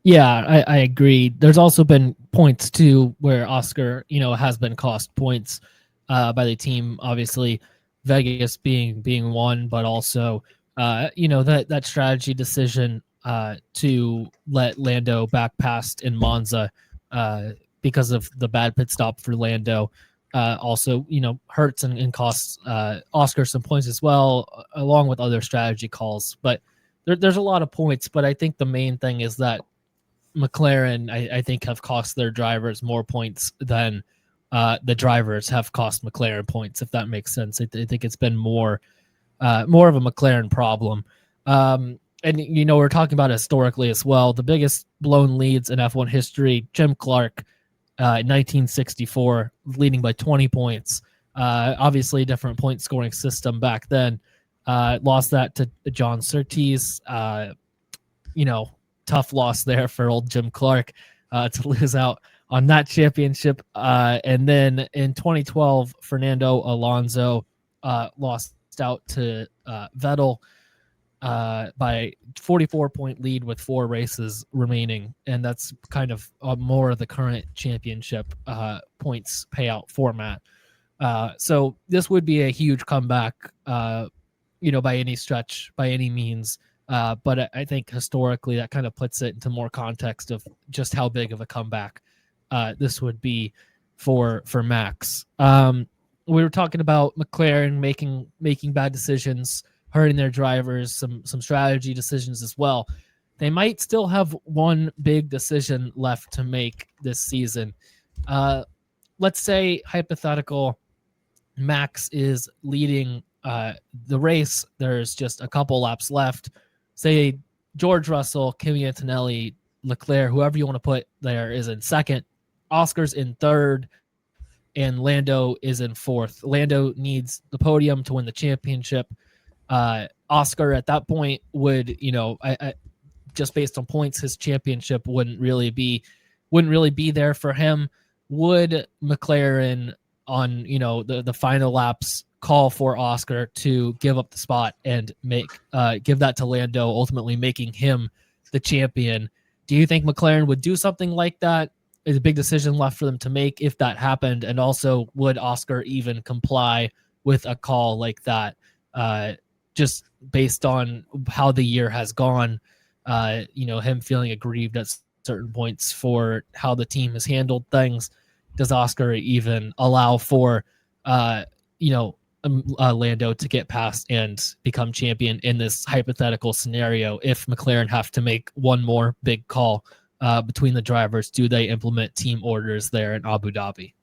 Yeah, I agree. There's also been points too where Oscar, has been cost points by the team. Obviously, Vegas being one, but also that strategy decision to let Lando back past in Monza because of the bad pit stop for Lando. Also, hurts and costs Oscar some points as well, along with other strategy calls. But there's a lot of points. But I think the main thing is that McLaren, I think, have cost their drivers more points than the drivers have cost McLaren points, if that makes sense. I think it's been more of a McLaren problem. And, we're talking about historically as well. The biggest blown leads in F1 history, Jim Clark, in 1964, leading by 20 points. Obviously, a different point scoring system back then. Lost that to John Surtees. Tough loss there for old Jim Clark to lose out on that championship. And then in 2012, Fernando Alonso lost out to Vettel by 44-point lead with 4 races remaining. And that's kind of more of the current championship points payout format. So this would be a huge comeback, by any stretch, by any means. But I think historically that kind of puts it into more context of just how big of a comeback this would be for Max. We were talking about McLaren making bad decisions, hurting their drivers, some strategy decisions as well. They might still have one big decision left to make this season. Let's say, hypothetical, Max is leading the race. There's just a couple laps left. Say George Russell, Kimi Antonelli, Leclerc, whoever you want to put there, is in second. Oscar's in third, and Lando is in fourth. Lando needs the podium to win the championship. Oscar at that point would, I just based on points, his championship wouldn't really be there for him. Would McLaren on the final laps call for Oscar to give up the spot and give that to Lando, ultimately making him the champion? Do you think McLaren would do something like that? is a big decision left for them to make if that happened, and also would Oscar even comply with a call like that, just based on how the year has gone, him feeling aggrieved at certain points for how the team has handled things. Does Oscar even allow for Lando to get past and become champion in this hypothetical scenario? If McLaren have to make one more big call between the drivers, do they implement team orders there in Abu Dhabi?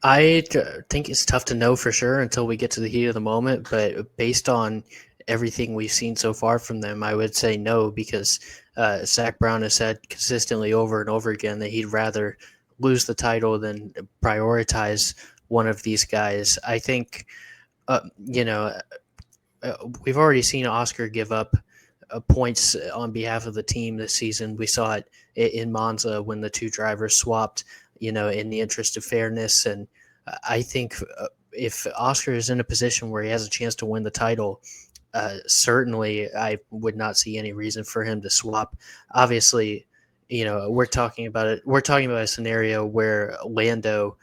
I think it's tough to know for sure until we get to the heat of the moment, but based on everything we've seen so far from them, I would say no, because Zach Brown has said consistently over and over again that he'd rather lose the title than prioritize one of these guys. I think, we've already seen Oscar give up points on behalf of the team this season. We saw it in Monza when the two drivers swapped, in the interest of fairness. And I think if Oscar is in a position where he has a chance to win the title, certainly I would not see any reason for him to swap. Obviously, we're talking about it. We're talking about a scenario where Lando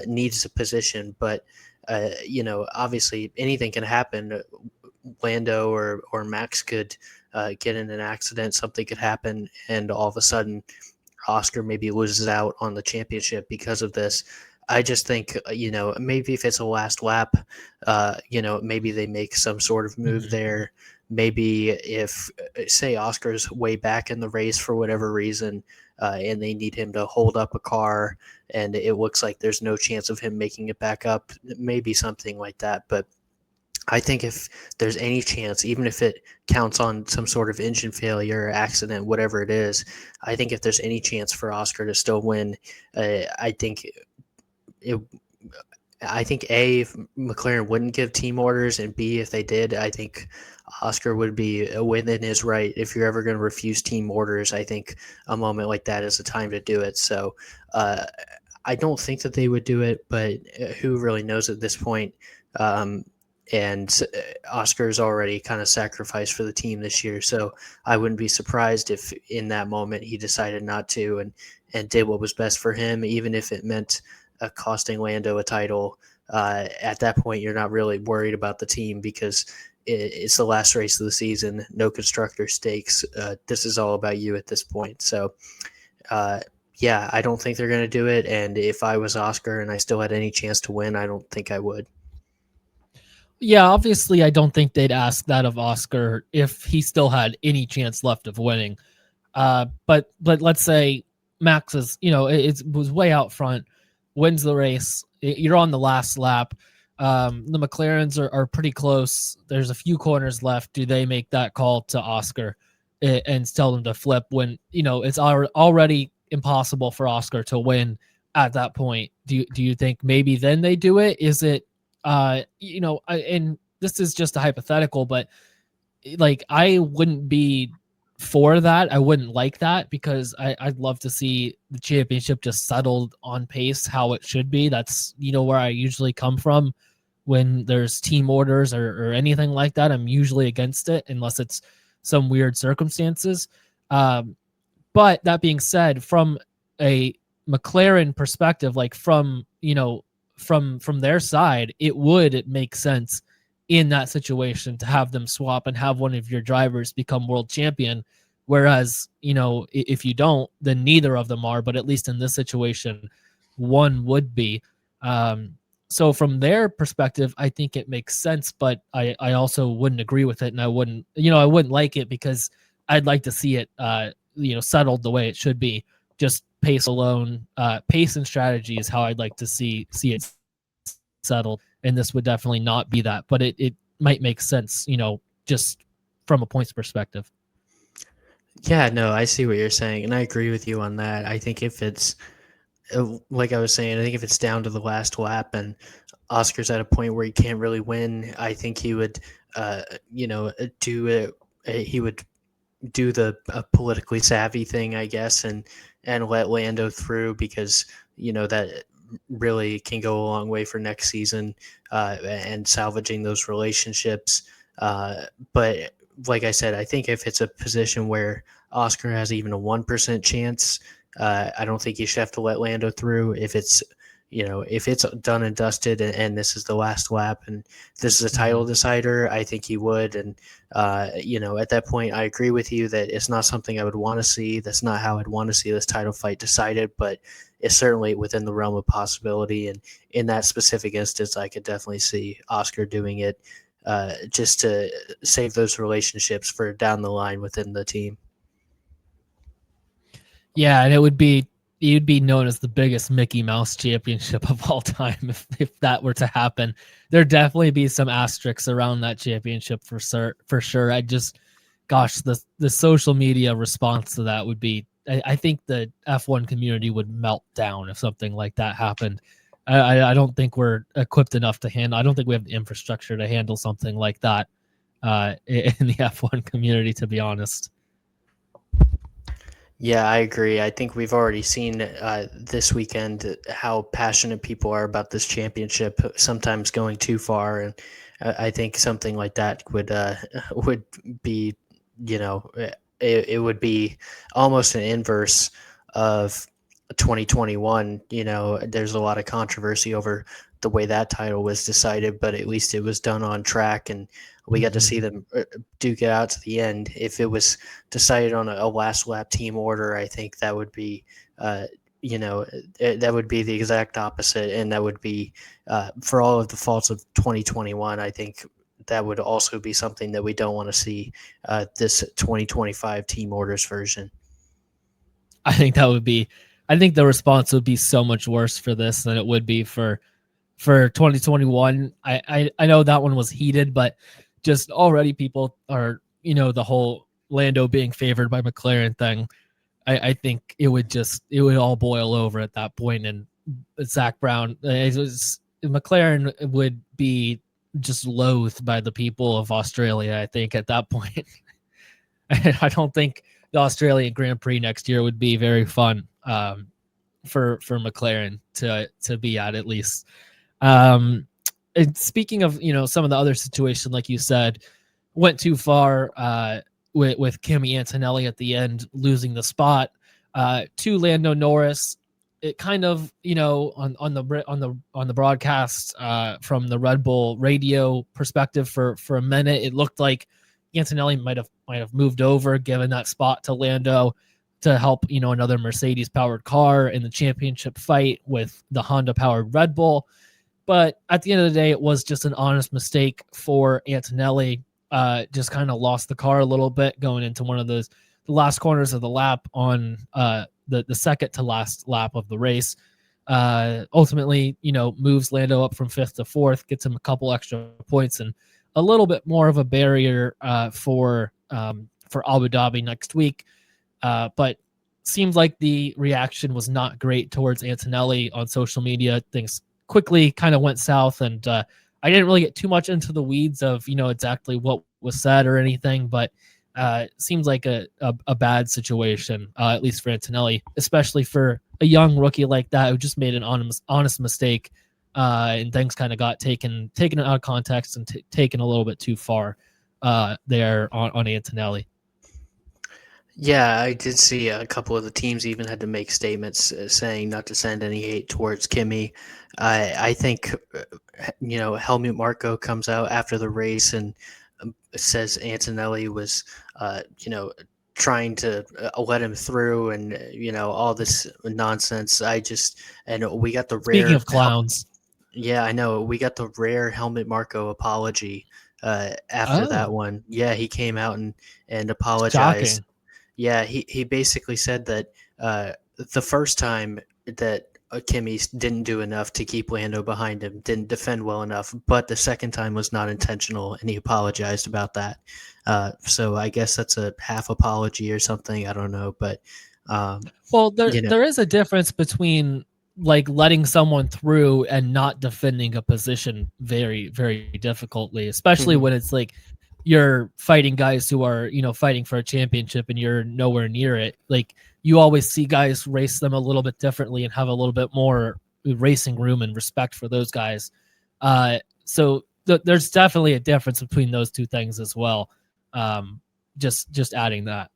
needs a position, but obviously anything can happen. Lando or Max could get in an accident, something could happen, and all of a sudden Oscar maybe loses out on the championship because of this. I just think, maybe if it's a last lap, maybe they make some sort of move there. Maybe if, say, Oscar's way back in the race for whatever reason, and they need him to hold up a car and it looks like there's no chance of him making it back up, maybe something like that. But I think if there's any chance, even if it counts on some sort of engine failure or accident, whatever it is, I think if there's any chance for Oscar to still win, I think A, if McLaren wouldn't give team orders, and B, if they did, I think Oscar would be within his right. If you're ever going to refuse team orders, I think a moment like that is the time to do it. So I don't think that they would do it, but who really knows at this point? And Oscar's already kind of sacrificed for the team this year, so I wouldn't be surprised if in that moment he decided not to and did what was best for him, even if it meant costing Lando a title. At that point, you're not really worried about the team because it's the last race of the season, no constructor stakes. This is all about you at this point. So, yeah, I don't think they're going to do it, and if I was Oscar and I still had any chance to win, I don't think I would. Yeah, obviously, I don't think they'd ask that of Oscar if he still had any chance left of winning. But let's say Max is, it was way out front, wins the race. You're on the last lap. The McLarens are pretty close. There's a few corners left. Do they make that call to Oscar and tell them to flip when, it's already impossible for Oscar to win at that point? Do you think maybe then they do it? Is it, and this is just a hypothetical, but like I wouldn't be for that. I wouldn't like that because I'd love to see the championship just settled on pace how it should be. That's where I usually come from when there's team orders or anything like that. I'm usually against it unless it's some weird circumstances. But that being said, from a McLaren perspective, like from their side, it would make sense in that situation to have them swap and have one of your drivers become world champion. Whereas, if you don't, then neither of them are, but at least in this situation, one would be. So from their perspective, I think it makes sense, but I also wouldn't agree with it. And I wouldn't like it because I'd like to see it, settled the way it should be. Just pace alone, pace and strategy is how I'd like to see it settled. And this would definitely not be that, but it might make sense, just from a points perspective. Yeah, no, I see what you're saying, and I agree with you on that. I think if it's like I was saying, I think if it's down to the last lap and Oscar's at a point where he can't really win, I think he would, he would do the politically savvy thing, I guess, and let Lando through because that really can go a long way for next season and salvaging those relationships. But like I said, I think if it's a position where Oscar has even a 1% chance, I don't think you should have to let Lando through if it's if it's done and dusted and this is the last lap and this is a title decider. I think he would. And at that point, I agree with you that it's not something I would want to see. That's not how I'd want to see this title fight decided, but it's certainly within the realm of possibility. And in that specific instance, I could definitely see Oscar doing it just to save those relationships for down the line within the team. Yeah, and you'd be known as the biggest Mickey Mouse championship of all time if that were to happen. There'd definitely be some asterisks around that championship for sure. The social media response to that would be, I think the F1 community would melt down if something like that happened. I don't think we're equipped enough to handle. I don't think we have the infrastructure to handle something like that in the F1 community, to be honest. Yeah, I agree. I think we've already seen this weekend how passionate people are about this championship, sometimes going too far, and I think something like that would be, it would be almost an inverse of 2021. There's a lot of controversy over the way that title was decided, but at least it was done on track, and we got to see them duke it out to the end. If it was decided on a last lap team order, I think that would be, that would be the exact opposite, and that would be for all of the faults of 2021. I think that would also be something that we don't want to see this 2025 team orders version. I think the response would be so much worse for this than it would be for 2021. I know that one was heated, but just already people are, the whole Lando being favored by McLaren thing. I think it would all boil over at that point, and Zach Brown, McLaren would be just loathed by the people of Australia. I think at that point, I don't think the Australian Grand Prix next year would be very fun for McLaren to be at least. And speaking of, some of the other situation, like you said, went too far with Kimi Antonelli at the end, losing the spot to Lando Norris. It kind of, on the broadcast from the Red Bull radio perspective for a minute, it looked like Antonelli might have moved over, given that spot to Lando to help, another Mercedes powered car in the championship fight with the Honda powered Red Bull. But at the end of the day, it was just an honest mistake for Antonelli. Just kind of lost the car a little bit going into one of the last corners of the lap on the second to last lap of the race. Ultimately, moves Lando up from 5th to 4th, gets him a couple extra points and a little bit more of a barrier for Abu Dhabi next week. But seems like the reaction was not great towards Antonelli on social media. Things quickly kind of went south, and I didn't really get too much into the weeds of exactly what was said or anything, but seems like a bad situation, at least for Antonelli, especially for a young rookie like that who just made an honest mistake, and things kind of got taken out of context and taken a little bit too far there on Antonelli. Yeah, I did see a couple of the teams even had to make statements saying not to send any hate towards Kimi. I think, Helmut Marko comes out after the race and says Antonelli was, trying to let him through and, all this nonsense. And we got the rare. Speaking of clowns. Yeah, I know. We got the rare Helmut Marko apology after that one. Yeah, he came out and apologized. Shocking. Yeah, he basically said that the first time that Kimi didn't do enough to keep Lando behind him, didn't defend well enough, but the second time was not intentional, and he apologized about that. So I guess that's a half apology or something. I don't know, but there is a difference between like letting someone through and not defending a position very, very difficultly, especially when it's like you're fighting guys who are, fighting for a championship and you're nowhere near it. Like you always see guys race them a little bit differently and have a little bit more racing room and respect for those guys. So there's definitely a difference between those two things as well. Just adding that.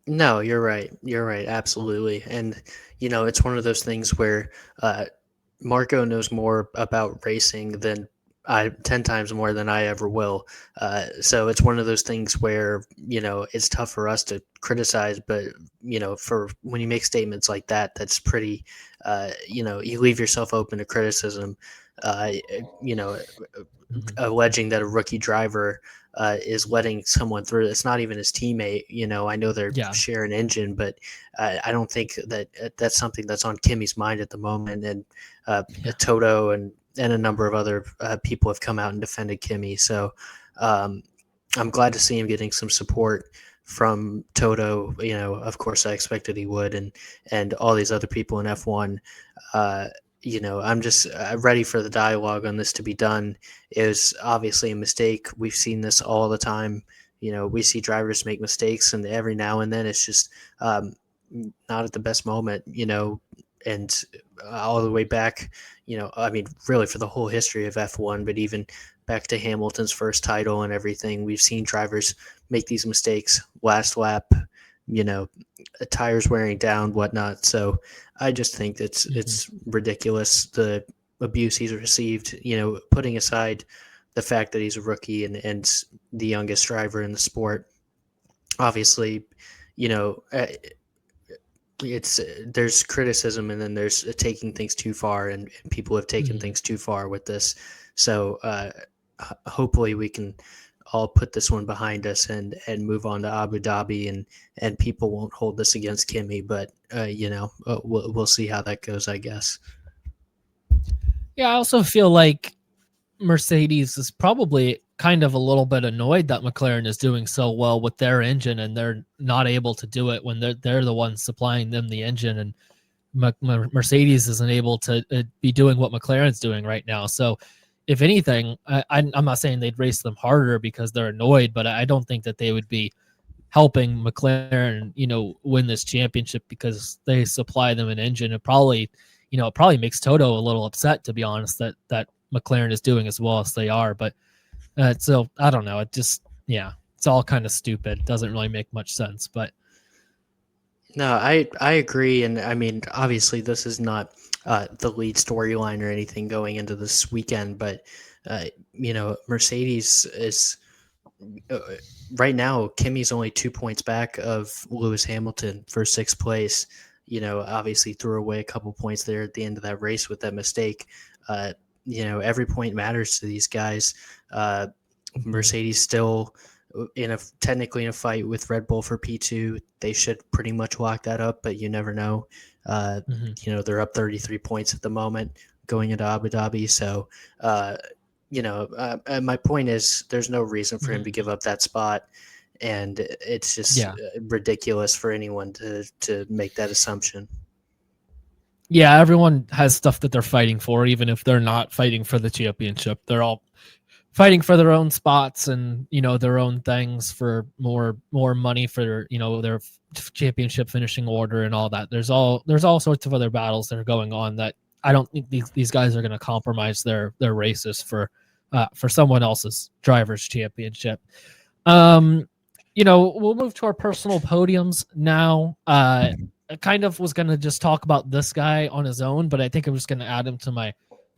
No, you're right. You're right. Absolutely. And, it's one of those things where Marco knows more about racing than 10 times more than I ever will. So it's one of those things where, it's tough for us to criticize, but, for when you make statements like that, that's pretty, you leave yourself open to criticism. Uh, you know, Mhm. alleging that a rookie driver is letting someone through. It's not even his teammate. I know they're Yeah. sharing engine, but I don't think that that's something that's on Kimmy's mind at the moment. And Yeah. Toto and a number of other people have come out and defended Kimmy. So um, I'm glad to see him getting some support from Toto. Of course, I expected he would, and all these other people in F1. Uh, I'm just ready for the dialogue on this to be done. It was obviously a mistake. We've seen this all the time. We see drivers make mistakes, and every now and then it's just not at the best moment. And all the way back. I mean, really for the whole history of F1, but even back to Hamilton's first title and everything, we've seen drivers make these mistakes last lap. You know, tires wearing down, whatnot. So I just think Mhm. it's ridiculous the abuse he's received. Putting aside the fact that he's a rookie and the youngest driver in the sport. Obviously, you know, uh, it's there's criticism and then there's taking things too far, and people have taken Mhm. things too far with this. So hopefully we can all put this one behind us and move on to Abu Dhabi, and people won't hold this against Kimmy. But we'll see how that goes, I guess. Yeah, I also feel like Mercedes is probably kind of a little bit annoyed that McLaren is doing so well with their engine and they're not able to do it when they're the ones supplying them the engine, and Mercedes isn't able to be doing what McLaren's doing right now. So if anything, I'm not saying they'd race them harder because they're annoyed, but I don't think that they would be helping McLaren, win this championship because they supply them an engine. It probably makes Toto a little upset, to be honest, that McLaren is doing as well as they are. But so I don't know. It just, yeah, it's all kind of stupid. It doesn't really make much sense. But No, I agree, and I mean, obviously, this is not the lead storyline or anything going into this weekend, but Mercedes is uh, right now. Kimmy's only 2 points back of Lewis Hamilton for sixth place. Obviously threw away a couple points there at the end of that race with that mistake. Uh, every point matters to these guys. Uh, Mhm. Mercedes still technically in a fight with Red Bull for P2. They should pretty much lock that up, but you never know. Uh, Mhm. they're up 33 points at the moment going into Abu Dhabi. So, my point is there's no reason for him to Mhm. give up that spot. And it's just Yeah. ridiculous for anyone to make that assumption. Yeah, everyone has stuff that they're fighting for, even if they're not fighting for the championship. They're all fighting for their own spots and their own things for more money for their championship finishing order and all that. There's all sorts of other battles that are going on that I don't think these guys are going to compromise their races for someone else's drivers championship. um we'll move to our personal podiums now. I kind of was going to just talk about this guy on his own, but I think I'm just going to add him to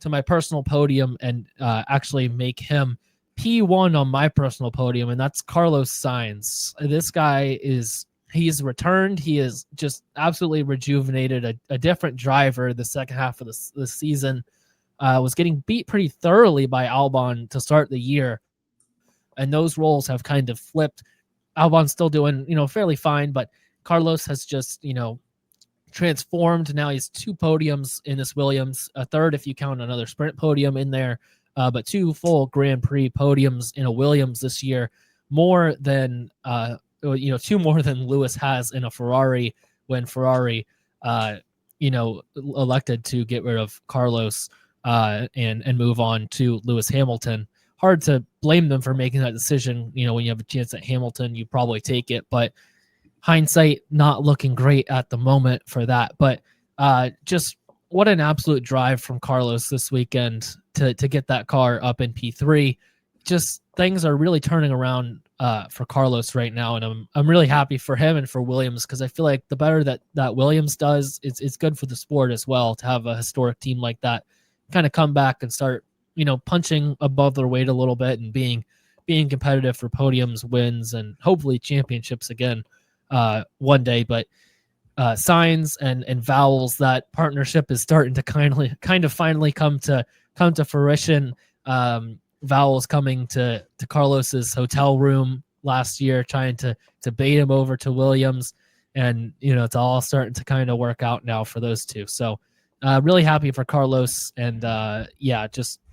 my personal podium and actually make him P1 on my personal podium, and that's Carlos Sainz. This guy he's returned. He is just absolutely rejuvenated, a different driver the second half of the season. Was getting beat pretty thoroughly by Albon to start the year, and those roles have kind of flipped. Albon's still doing, fairly fine, but Carlos has just, transformed. Now he's two podiums in this Williams, a third if you count another sprint podium in there, but two full Grand Prix podiums in a Williams this year, more than two more than Lewis has in a Ferrari when Ferrari, elected to get rid of Carlos and move on to Lewis Hamilton. Hard to blame them for making that decision. When you have a chance at Hamilton, you probably take it, but hindsight not looking great at the moment for that. But just what an absolute drive from Carlos this weekend to get that car up in P3. Just things are really turning around for Carlos right now, and I'm really happy for him and for Williams, because I feel like the better that Williams does, it's good for the sport as well to have a historic team like that kind of come back and start punching above their weight a little bit and being competitive for podiums, wins, and hopefully championships again one day. But Signs and Vowels, that partnership is starting to kind of finally come to fruition. Vowels coming to Carlos's hotel room last year, trying to bait him over to Williams, and it's all starting to kind of work out now for those two. So really happy for Carlos, and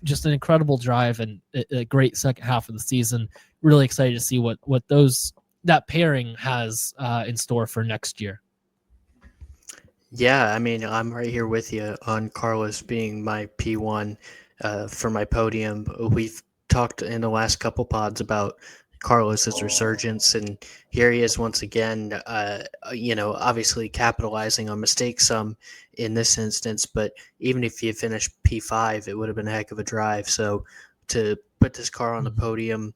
just an incredible drive and a great second half of the season. Really excited to see what that pairing has in store for next year. Yeah, I mean, I'm right here with you on Carlos being my P1 for my podium. We've talked in the last couple pods about Carlos's resurgence, and here he is once again, obviously capitalizing on mistakes some in this instance, but even if you finish P5, it would have been a heck of a drive. So to put this car on the podium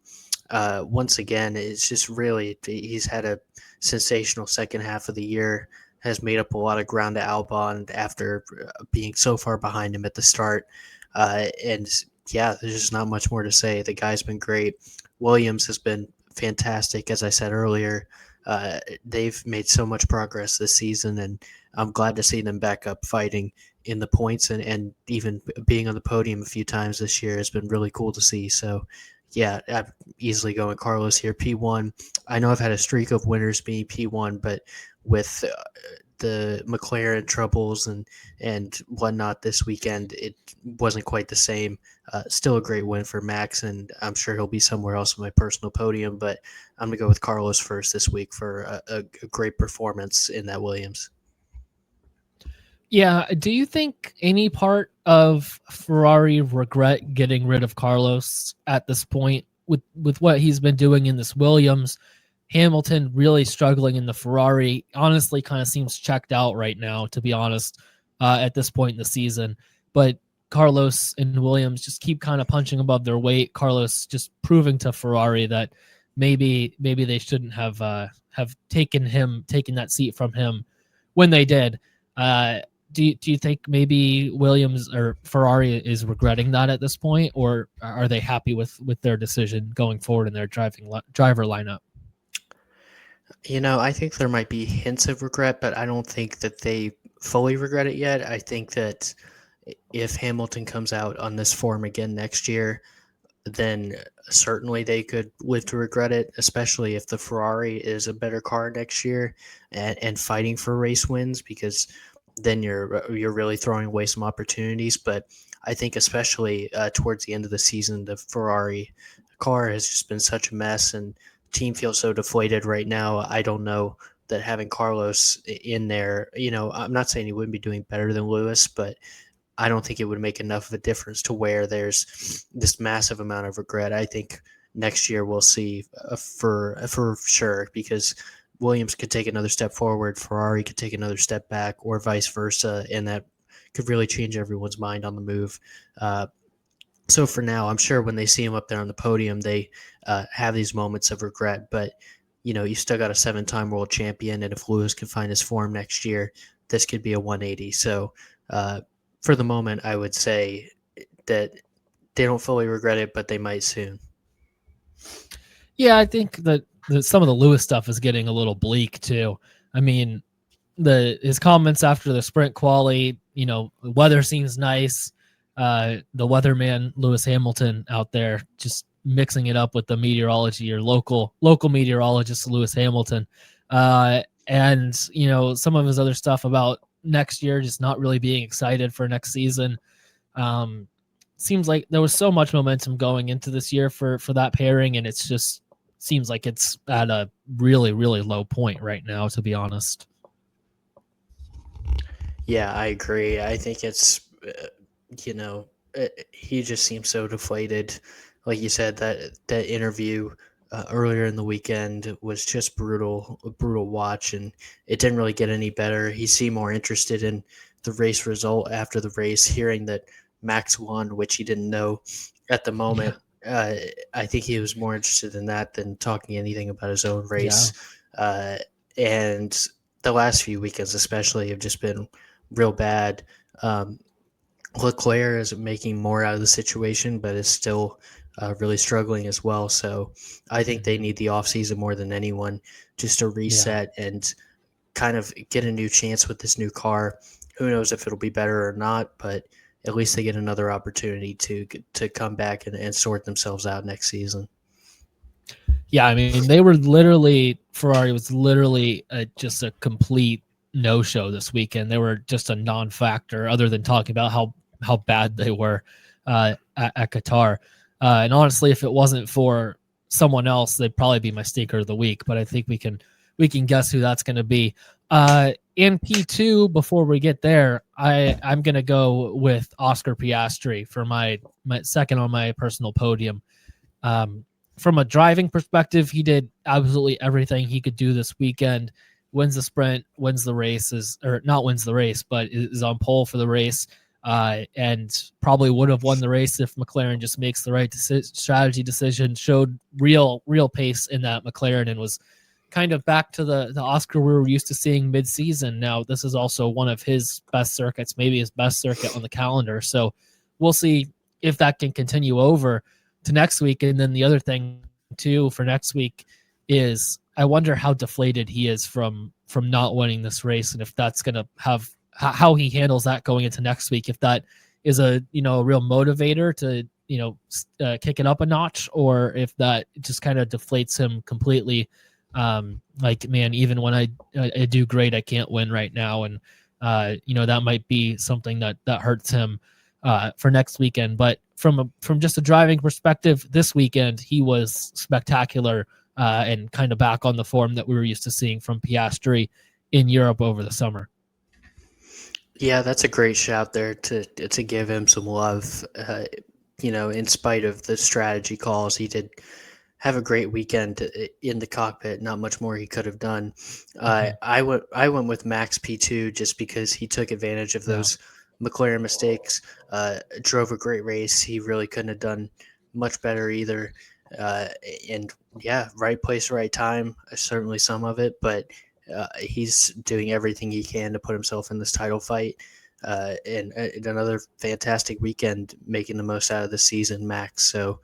once again, it's just really, he's had a sensational second half of the year, has made up a lot of ground to Albon after being so far behind him at the start. And yeah, there's just not much more to say. The guy's been great. Williams has been fantastic, as I said earlier. They've made so much progress this season, and I'm glad to see them back up fighting in the points, and even being on the podium a few times this year has been really cool to see. So yeah, I'm easily going Carlos here, P1. I know I've had a streak of winners being P1, but with the McLaren troubles and whatnot this weekend, it wasn't quite the same. Still a great win for Max, and I'm sure he'll be somewhere else on my personal podium, but I'm going to go with Carlos first this week for a great performance in that Williams. Yeah, do you think any part of Ferrari regret getting rid of Carlos at this point with what he's been doing in this Williams? Hamilton really struggling in the Ferrari, honestly kind of seems checked out right now, to be honest, at this point in the season. But Carlos and Williams just keep kind of punching above their weight. Carlos just proving to Ferrari that maybe they shouldn't have taken that seat from him when they did. Do you think maybe Williams or Ferrari is regretting that at this point, or are they happy with their decision going forward in their driver lineup? I think there might be hints of regret, but I don't think that they fully regret it yet. I think that if Hamilton comes out on this form again next year, then certainly they could live to regret it, especially if the Ferrari is a better car next year and fighting for race wins, because then you're really throwing away some opportunities. But I think especially towards the end of the season, the Ferrari car has just been such a mess, and the team feels so deflated right now. I don't know that having Carlos in there, I'm not saying he wouldn't be doing better than Lewis, but I don't think it would make enough of a difference to where there's this massive amount of regret. I think next year we'll see for sure, because Williams could take another step forward, Ferrari could take another step back, or vice versa, and that could really change everyone's mind on the move. So for now, I'm sure when they see him up there on the podium, they have these moments of regret. But you still got a 7-time world champion, and if Lewis can find his form next year, this could be a 180. So for the moment, I would say that they don't fully regret it, but they might soon. Yeah, I think that some of the Lewis stuff is getting a little bleak too. I mean, his comments after the sprint quali, the weather seems nice. The weatherman Lewis Hamilton out there just mixing it up with the meteorology, or local meteorologist Lewis Hamilton, and some of his other stuff about next year, just not really being excited for next season. Seems like there was so much momentum going into this year for that pairing, and it's just seems like it's at a really, really low point right now, to be honest. Yeah, I agree. I think it's, he just seems so deflated. Like you said, that interview earlier in the weekend was just a brutal watch, and it didn't really get any better. He seemed more interested in the race result after the race, hearing that Max won, which he didn't know at the moment. Uh, I think he was more interested in that than talking anything about his own Yeah. race. Uh, and the last few weekends, especially, have just been real bad. Um, Leclerc is making more out of the situation, but is still really struggling as well. So I think they Hmm. need the offseason more than anyone just to Yeah. reset and kind of get a new chance with this new car. Who knows if it'll be better or not, but at least they get another opportunity to come back and sort themselves out next season. Yeah, I mean, they were literally Ferrari was literally just a complete no show this weekend. They were just a non-factor, other than talking about how bad they were at Qatar. And honestly, if it wasn't for someone else, they'd probably be my stinker of the week. But I think we can guess who that's going to be. In P2, before we get there, I'm going to go with Oscar Piastri for my second on my personal podium. Um, from a driving perspective, he did absolutely everything he could do this weekend. Wins the sprint, wins the races, or not wins the race, but is on pole for the race, and probably would have won the race if McLaren just makes the right strategy decision. Showed real pace in that McLaren and was kind of back to the Oscar we were used to seeing mid-season. Now this is also one of his best circuits, maybe his best circuit on the calendar. So we'll see if that can continue over to next week. And then the other thing too for next week is I wonder how deflated he is from not winning this race, and if that's going to have how he handles that going into next week. If that is a real motivator to kick it up a notch, or if that just kind of deflates him completely. Like, man, even when I do great, I can't win right now, and that might be something that hurts him for next weekend. But from just a driving perspective, this weekend he was spectacular and kind of back on the form that we were used to seeing from Piastri in Europe over the summer. Yeah, that's a great shout there to give him some love. In spite of the strategy calls, he did have a great weekend in the cockpit. Not much more he could have done. Mm-hmm. I went with Max P2 just because he took advantage of Yeah. those McLaren mistakes. Drove a great race. He really couldn't have done much better either. Uh, and yeah, right place, right time. Certainly some of it, but he's doing everything he can to put himself in this title fight. And another fantastic weekend making the most out of the season, Max. So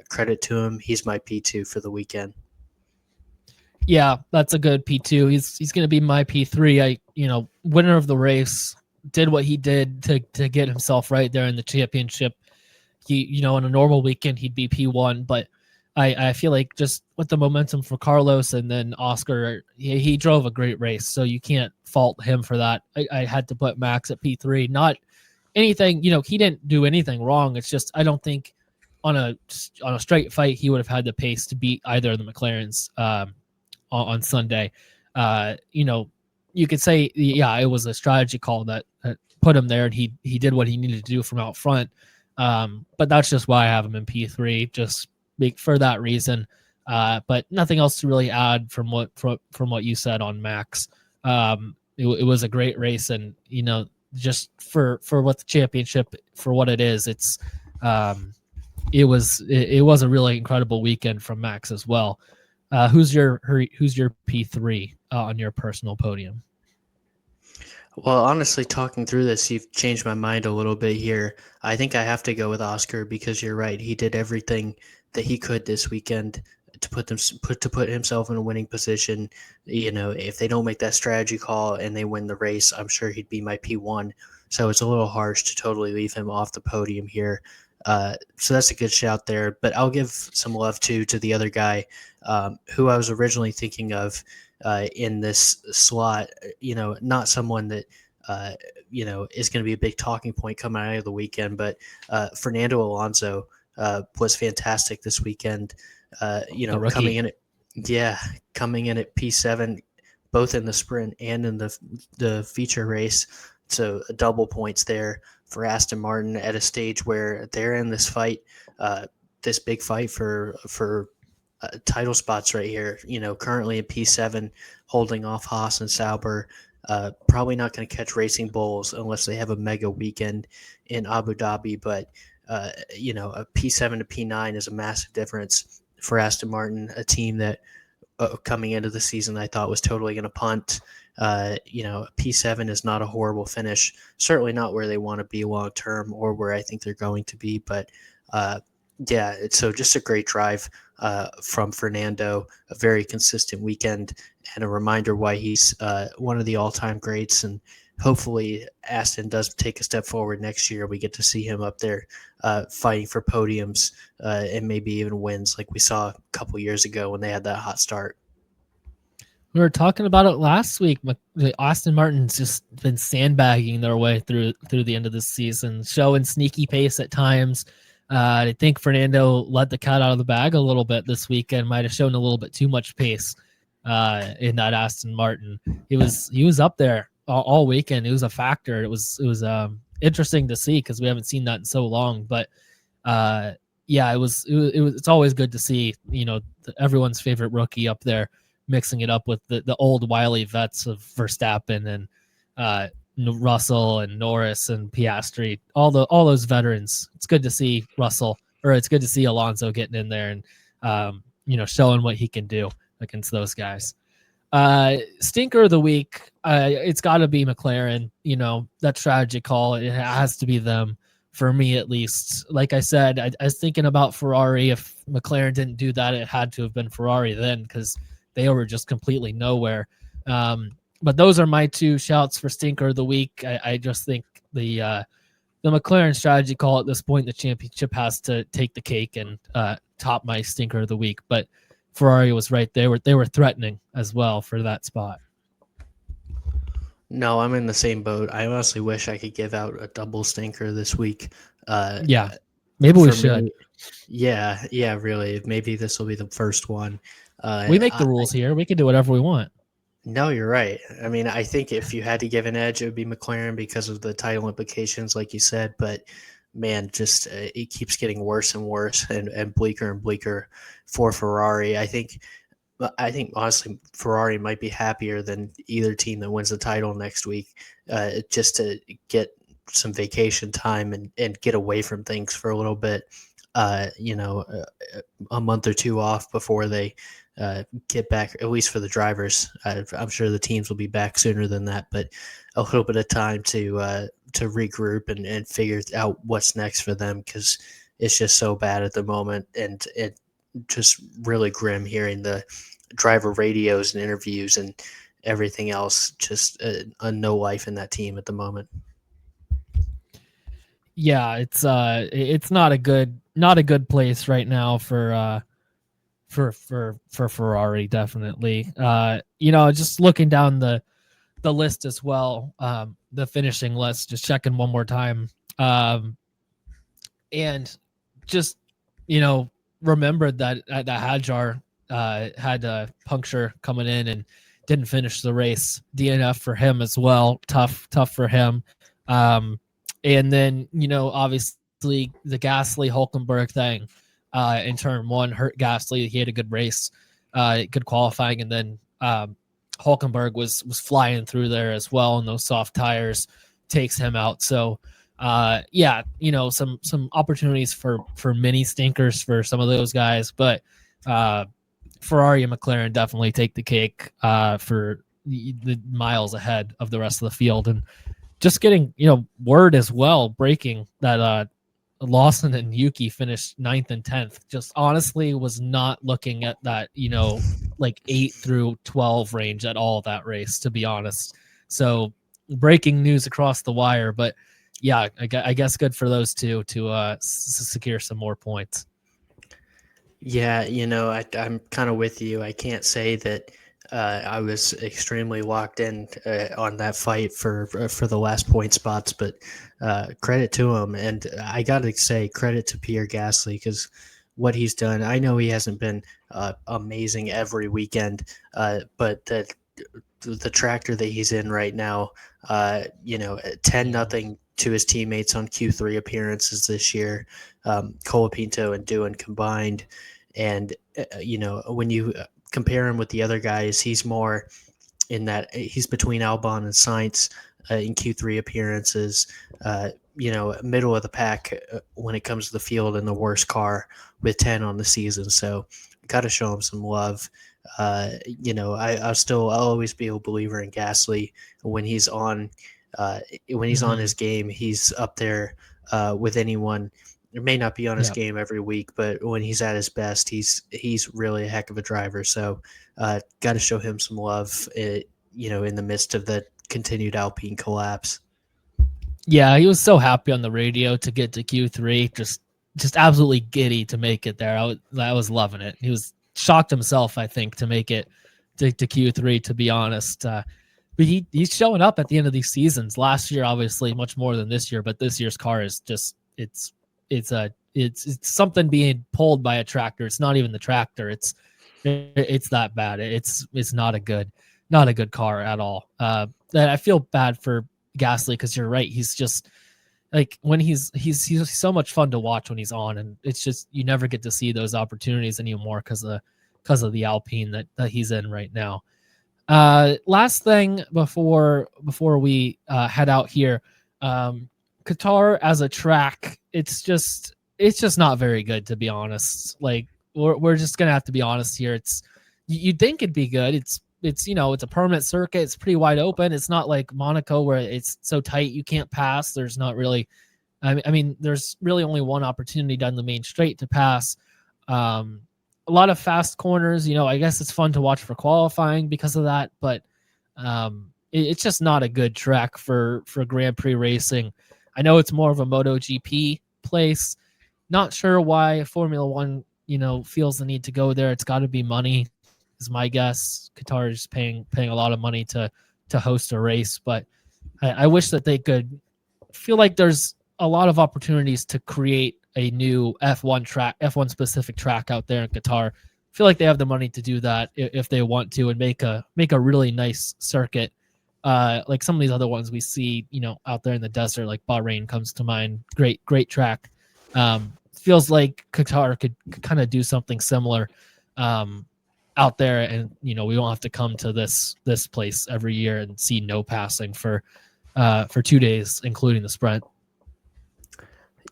credit to him. He's my P2 for the weekend. Yeah, that's a good P2. He's going to be my P3. Winner of the race, did what he did to get himself right there in the championship. He, on a normal weekend he'd be P1, but I feel like just with the momentum for Carlos and then Oscar, he drove a great race, so you can't fault him for that. I had to put Max at P3. Not anything, he didn't do anything wrong. It's just I don't think on a straight fight he would have had the pace to beat either of the McLarens on Sunday. You could say, yeah, it was a strategy call that put him there, and he did what he needed to do from out front. But that's just why I have him in P3, just for that reason. But nothing else to really add from what you said on Max. It was a great race, and just for what the championship for what it is, it was a really incredible weekend from Max as well. Who's your P3 on your personal podium? Well, honestly, talking through this, you've changed my mind a little bit here. I think I have to go with Oscar because you're right. He did everything that he could this weekend to put himself in a winning position. If they don't make that strategy call and they win the race, I'm sure he'd be my P1. So it's a little harsh to totally leave him off the podium here. So that's a good shout there. But I'll give some love to the other guy who I was originally thinking of in this slot. Not someone that is going to be a big talking point coming out of the weekend, but Fernando Alonso was fantastic this weekend. The Coming rookie. in at coming in at P7, both in the sprint and in the feature race. So double points there for Aston Martin at a stage where they're in this fight, this big fight for title spots right here. Currently in P7, holding off Haas and Sauber. Probably not going to catch Racing Bulls unless they have a mega weekend in Abu Dhabi. But a P7 to P9 is a massive difference for Aston Martin, a team that coming into the season I thought was totally going to punt. P7 is not a horrible finish, certainly not where they want to be long term or where I think they're going to be, but so just a great drive from Fernando, a very consistent weekend, and a reminder why he's one of the all-time greats. And hopefully Aston does take a step forward next year. We get to see him up there fighting for podiums and maybe even wins like we saw a couple years ago when they had that hot start. We were talking about it last week. Aston Martin's just been sandbagging their way through the end of this season, showing sneaky pace at times. I think Fernando let the cat out of the bag a little bit this weekend. Might have shown a little bit too much pace in that Aston Martin. He was up there all weekend. It was a factor. It was interesting to see because we haven't seen that in so long. But it's always good to see everyone's favorite rookie up there, mixing it up with the old wily vets of Verstappen and Russell and Norris and Piastri, all those veterans. It's good to see it's good to see Alonso getting in there and showing what he can do against those guys. Stinker of the week, it's got to be McLaren. That strategy call, it has to be them for me at least. Like I said, I was thinking about Ferrari. If McLaren didn't do that, it had to have been Ferrari then because they were just completely nowhere. But those are my two shouts for Stinker of the week. I just think the McLaren strategy call at this point in the championship has to take the cake and top my Stinker of the week. But Ferrari was right. They were threatening as well for that spot. No, I'm in the same boat. I honestly wish I could give out a double stinker this week. Maybe we should. Yeah, really. Maybe this will be the first one. We make the rules here. We can do whatever we want. No, you're right. I mean, I think if you had to give an edge, it would be McLaren because of the title implications, like you said. But man, just it keeps getting worse and worse and bleaker for Ferrari. I think honestly, Ferrari might be happier than either team that wins the title next week, just to get some vacation time and get away from things for a little bit. A month or two off before they get back, at least for the drivers. I'm sure the teams will be back sooner than that, but a little bit of time to regroup and figure out what's next for them, because it's just so bad at the moment, and it just really grim hearing the driver radios and interviews and everything else. Just a no life in that team at the moment. Yeah, it's not a good place right now for Ferrari, definitely. Just looking down the list as well, the finishing list, just checking one more time, and just remembered that Hadjar had a puncture coming in and didn't finish the race. DNF for him as well. Tough for him. And then obviously the Gasly Hulkenberg thing in turn one hurt Gasly. He had a good race, good qualifying, and then Hulkenberg was flying through there as well, and those soft tires takes him out. So some opportunities for mini stinkers for some of those guys, but Ferrari and McLaren definitely take the cake for the miles ahead of the rest of the field. And just getting word as well, breaking that Lawson and Yuki finished 9th and 10th. Just honestly was not looking at that, like 8 through 12 range at all that race, to be honest. So breaking news across the wire, but yeah, I guess good for those two to secure some more points. Yeah, I'm kind of with you. I can't say that I was extremely locked in on that fight for the last point spots, but credit to him. And I got to say credit to Pierre Gasly, because what he's done, I know he hasn't been amazing every weekend, but the tractor that he's in right now, 10-0 to his teammates on Q3 appearances this year, Colapinto and Doohan combined. And, when you compare him with the other guys, he's more in that he's between Albon and Sainz in Q3 appearances. middle of the pack when it comes to the field and the worst car with 10 on the season. So got to show him some love. I'll always be a believer in Gasly when he's on. When he's on Mhm. his game, he's up there with anyone. It may not be on his Yeah. game every week, but when he's at his best, he's really a heck of a driver. So, got to show him some love. In the midst of the continued Alpine collapse. Yeah, he was so happy on the radio to get to Q3, just absolutely giddy to make it there. I was loving it. He was shocked himself, I think, to make it to Q3. To be honest, but he's showing up at the end of these seasons. Last year, obviously, much more than this year, but this year's car is just it's something being pulled by a tractor. It's not even the tractor. It's that bad. It's not a good car at all. I feel bad for Gasly because you're right. He's just like when he's so much fun to watch when he's on, and it's just you never get to see those opportunities anymore because of the Alpine that he's in right now. Last thing before we head out here, Qatar as a track, it's just not very good, to be honest. Like we're just gonna have to be honest here. You'd think it'd be good. It's a permanent circuit. It's pretty wide open. It's not like Monaco where it's so tight you can't pass. There's not really. I mean, there's really only one opportunity down the main straight to pass. Um, a lot of fast corners. I guess it's fun to watch for qualifying because of that, but it's just not a good track for Grand Prix racing. I know it's more of a MotoGP place. Not sure why Formula One, feels the need to go there. It's got to be money, is my guess. Qatar is paying a lot of money to host a race, but I wish that they could feel like there's a lot of opportunities to create a new F1 specific track out there in Qatar. I feel like they have the money to do that if they want to, and make a really nice circuit. Like some of these other ones we see, out there in the desert, like Bahrain comes to mind. Great track. Feels like Qatar could kind of do something similar out there, and we won't have to come to this place every year and see no passing for 2 days, including the sprint.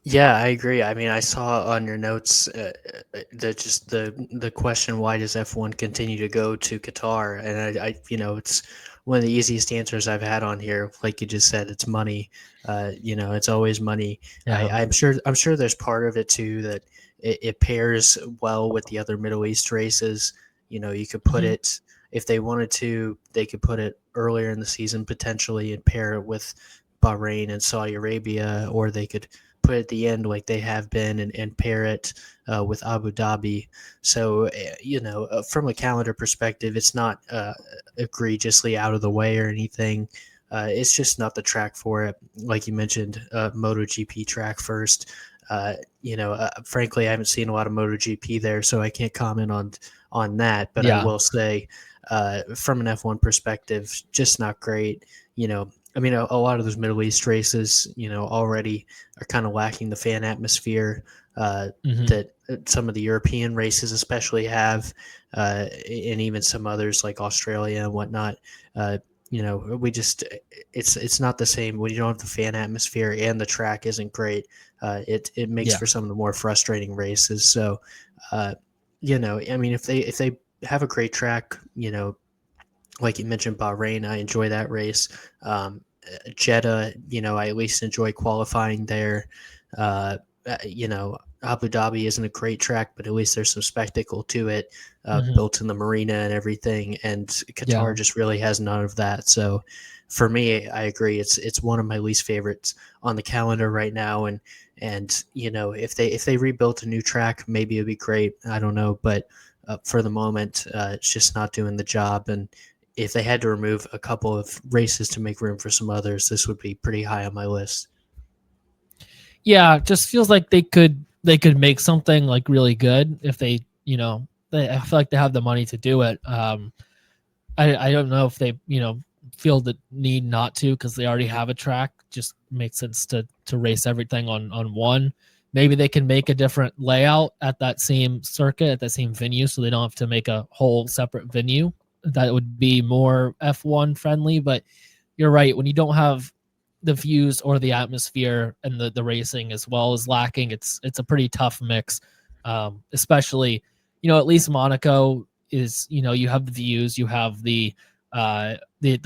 Yeah, I agree. I mean, I saw on your notes the question, why does F1 continue to go to Qatar? And it's one of the easiest answers I've had on here. Like you just said, it's money. It's always money. Yeah. I'm sure there's part of it too that it pairs well with the other Middle East races. You could put Mhm. it, if they wanted to, they could put it earlier in the season potentially and pair it with Bahrain and Saudi Arabia, or they could put at the end like they have been, and pair it with Abu Dhabi. So, from a calendar perspective, it's not egregiously out of the way or anything. It's just not the track for it. Like you mentioned, MotoGP track first. Frankly, I haven't seen a lot of MotoGP there, so I can't comment on that. But I Yeah. will say, from an F1 perspective, just not great. I mean, a lot of those Middle East races, already are kind of lacking the fan atmosphere Mhm. that some of the European races especially have, and even some others like Australia and whatnot. We just it's not the same when you don't have the fan atmosphere and the track isn't great. It makes Yeah. for some of the more frustrating races. So, I mean, if they have a great track, like you mentioned, Bahrain, I enjoy that race. Jeddah, I at least enjoy qualifying there. Uh, Abu Dhabi isn't a great track, but at least there's some spectacle to it, Mhm. built in the marina and everything. And Yeah. Qatar just really has none of that. So, for me, I agree. It's one of my least favorites on the calendar right now. And if they rebuilt a new track, maybe it'd be great. I don't know, but for the moment, it's just not doing the job. And if they had to remove a couple of races to make room for some others, this would be pretty high on my list. Yeah, it just feels like they could make something like really good if I feel like they have the money to do it. I don't know if they feel the need not to because they already have a track. Just makes sense to race everything on one. Maybe they can make a different layout at that same circuit, at that same venue, so they don't have to make a whole separate venue. That would be more F1 friendly. But you're right, when you don't have the views or the atmosphere and the racing as well is lacking. It's a pretty tough mix, especially, at least Monaco is, you have the views, you have the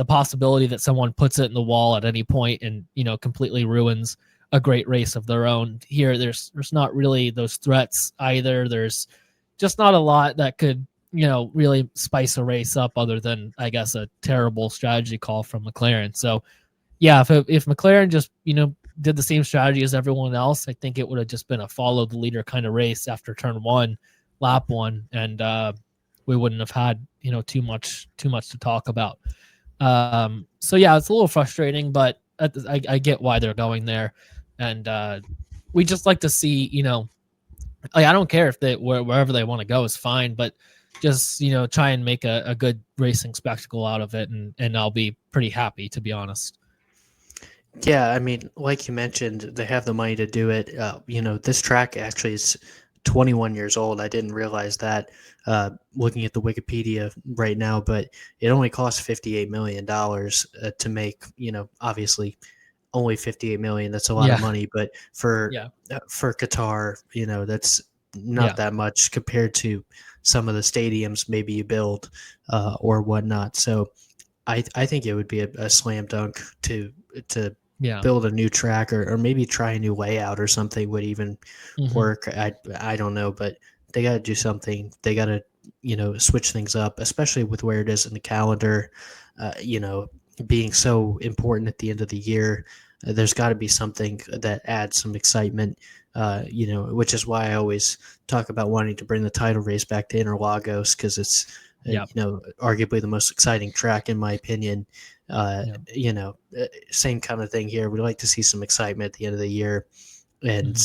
possibility that someone puts it in the wall at any point and, completely ruins a great race of their own. Here, there's not really those threats either. There's just not a lot that could, really spice a race up other than, I guess, a terrible strategy call from McLaren. So, yeah, if McLaren just, did the same strategy as everyone else, I think it would have just been a follow the leader kind of race after turn one, lap one, and we wouldn't have had, too much to talk about. So yeah, it's a little frustrating, but I get why they're going there, and we just like to see, I don't care if they wherever they want to go is fine, but just try and make a good racing spectacle out of it, and I'll be pretty happy, to be honest. Yeah, I mean, like you mentioned, they have the money to do it. This track actually is 21 years old. I didn't realize that looking at the Wikipedia right now, but it only costs $58 million to make, obviously only 58 million. That's a lot of money, but for Qatar, that's not that much compared to some of the stadiums maybe you build or whatnot. So I think it would be a slam dunk to build a new track or maybe try a new layout or something would even work. I don't know, but they got to do something. They got to switch things up, especially with where it is in the calendar. Being so important at the end of the year, there's got to be something that adds some excitement. Which is why I always talk about wanting to bring the title race back to Interlagos, because it's arguably the most exciting track in my opinion. Same kind of thing here. We'd like to see some excitement at the end of the year, and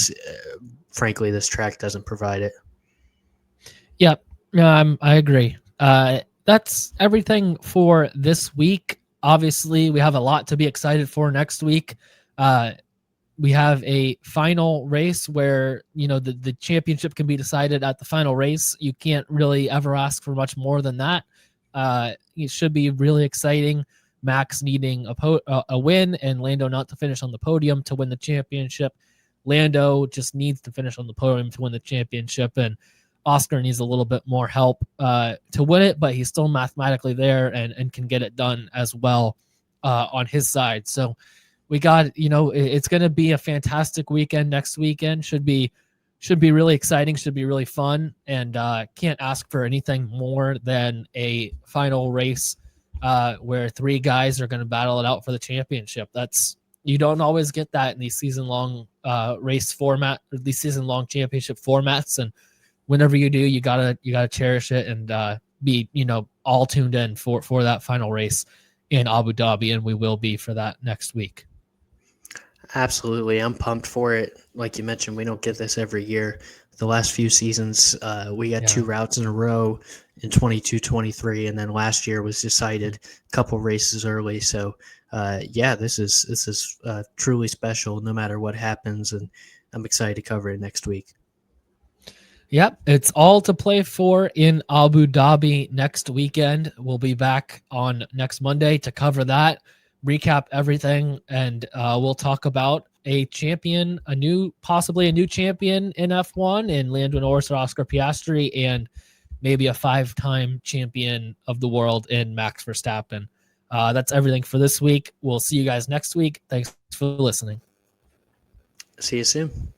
frankly, this track doesn't provide it. Yep, I agree. That's everything for this week. Obviously, we have a lot to be excited for next week. We have a final race where the championship can be decided at the final race. You can't really ever ask for much more than that. It should be really exciting. Max needing a win and Lando not to finish on the podium to win the championship. Lando just needs to finish on the podium to win the championship, and Oscar needs a little bit more help to win it, but he's still mathematically there and can get it done as well on his side. So we got, it's going to be a fantastic weekend next weekend. Should be really exciting, should be really fun, and can't ask for anything more than a final race where three guys are going to battle it out for the championship. You don't always get that in these season-long race format, or these season-long championship formats, and whenever you do, you gotta cherish it and be all tuned in for that final race in Abu Dhabi, and we will be for that next week. Absolutely. I'm pumped for it. Like you mentioned, we don't get this every year. The last few seasons, we got two routes in a row in 22-23, and then last year was decided a couple races early. So, this is truly special no matter what happens, and I'm excited to cover it next week. Yep, it's all to play for in Abu Dhabi next weekend. We'll be back on next Monday to cover that, recap everything, and we'll talk about a champion, possibly a new champion in F1 in Lando and Oscar Piastri, and maybe a 5-time champion of the world in Max Verstappen. That's everything for this week. We'll see you guys next week. Thanks for listening. See you soon.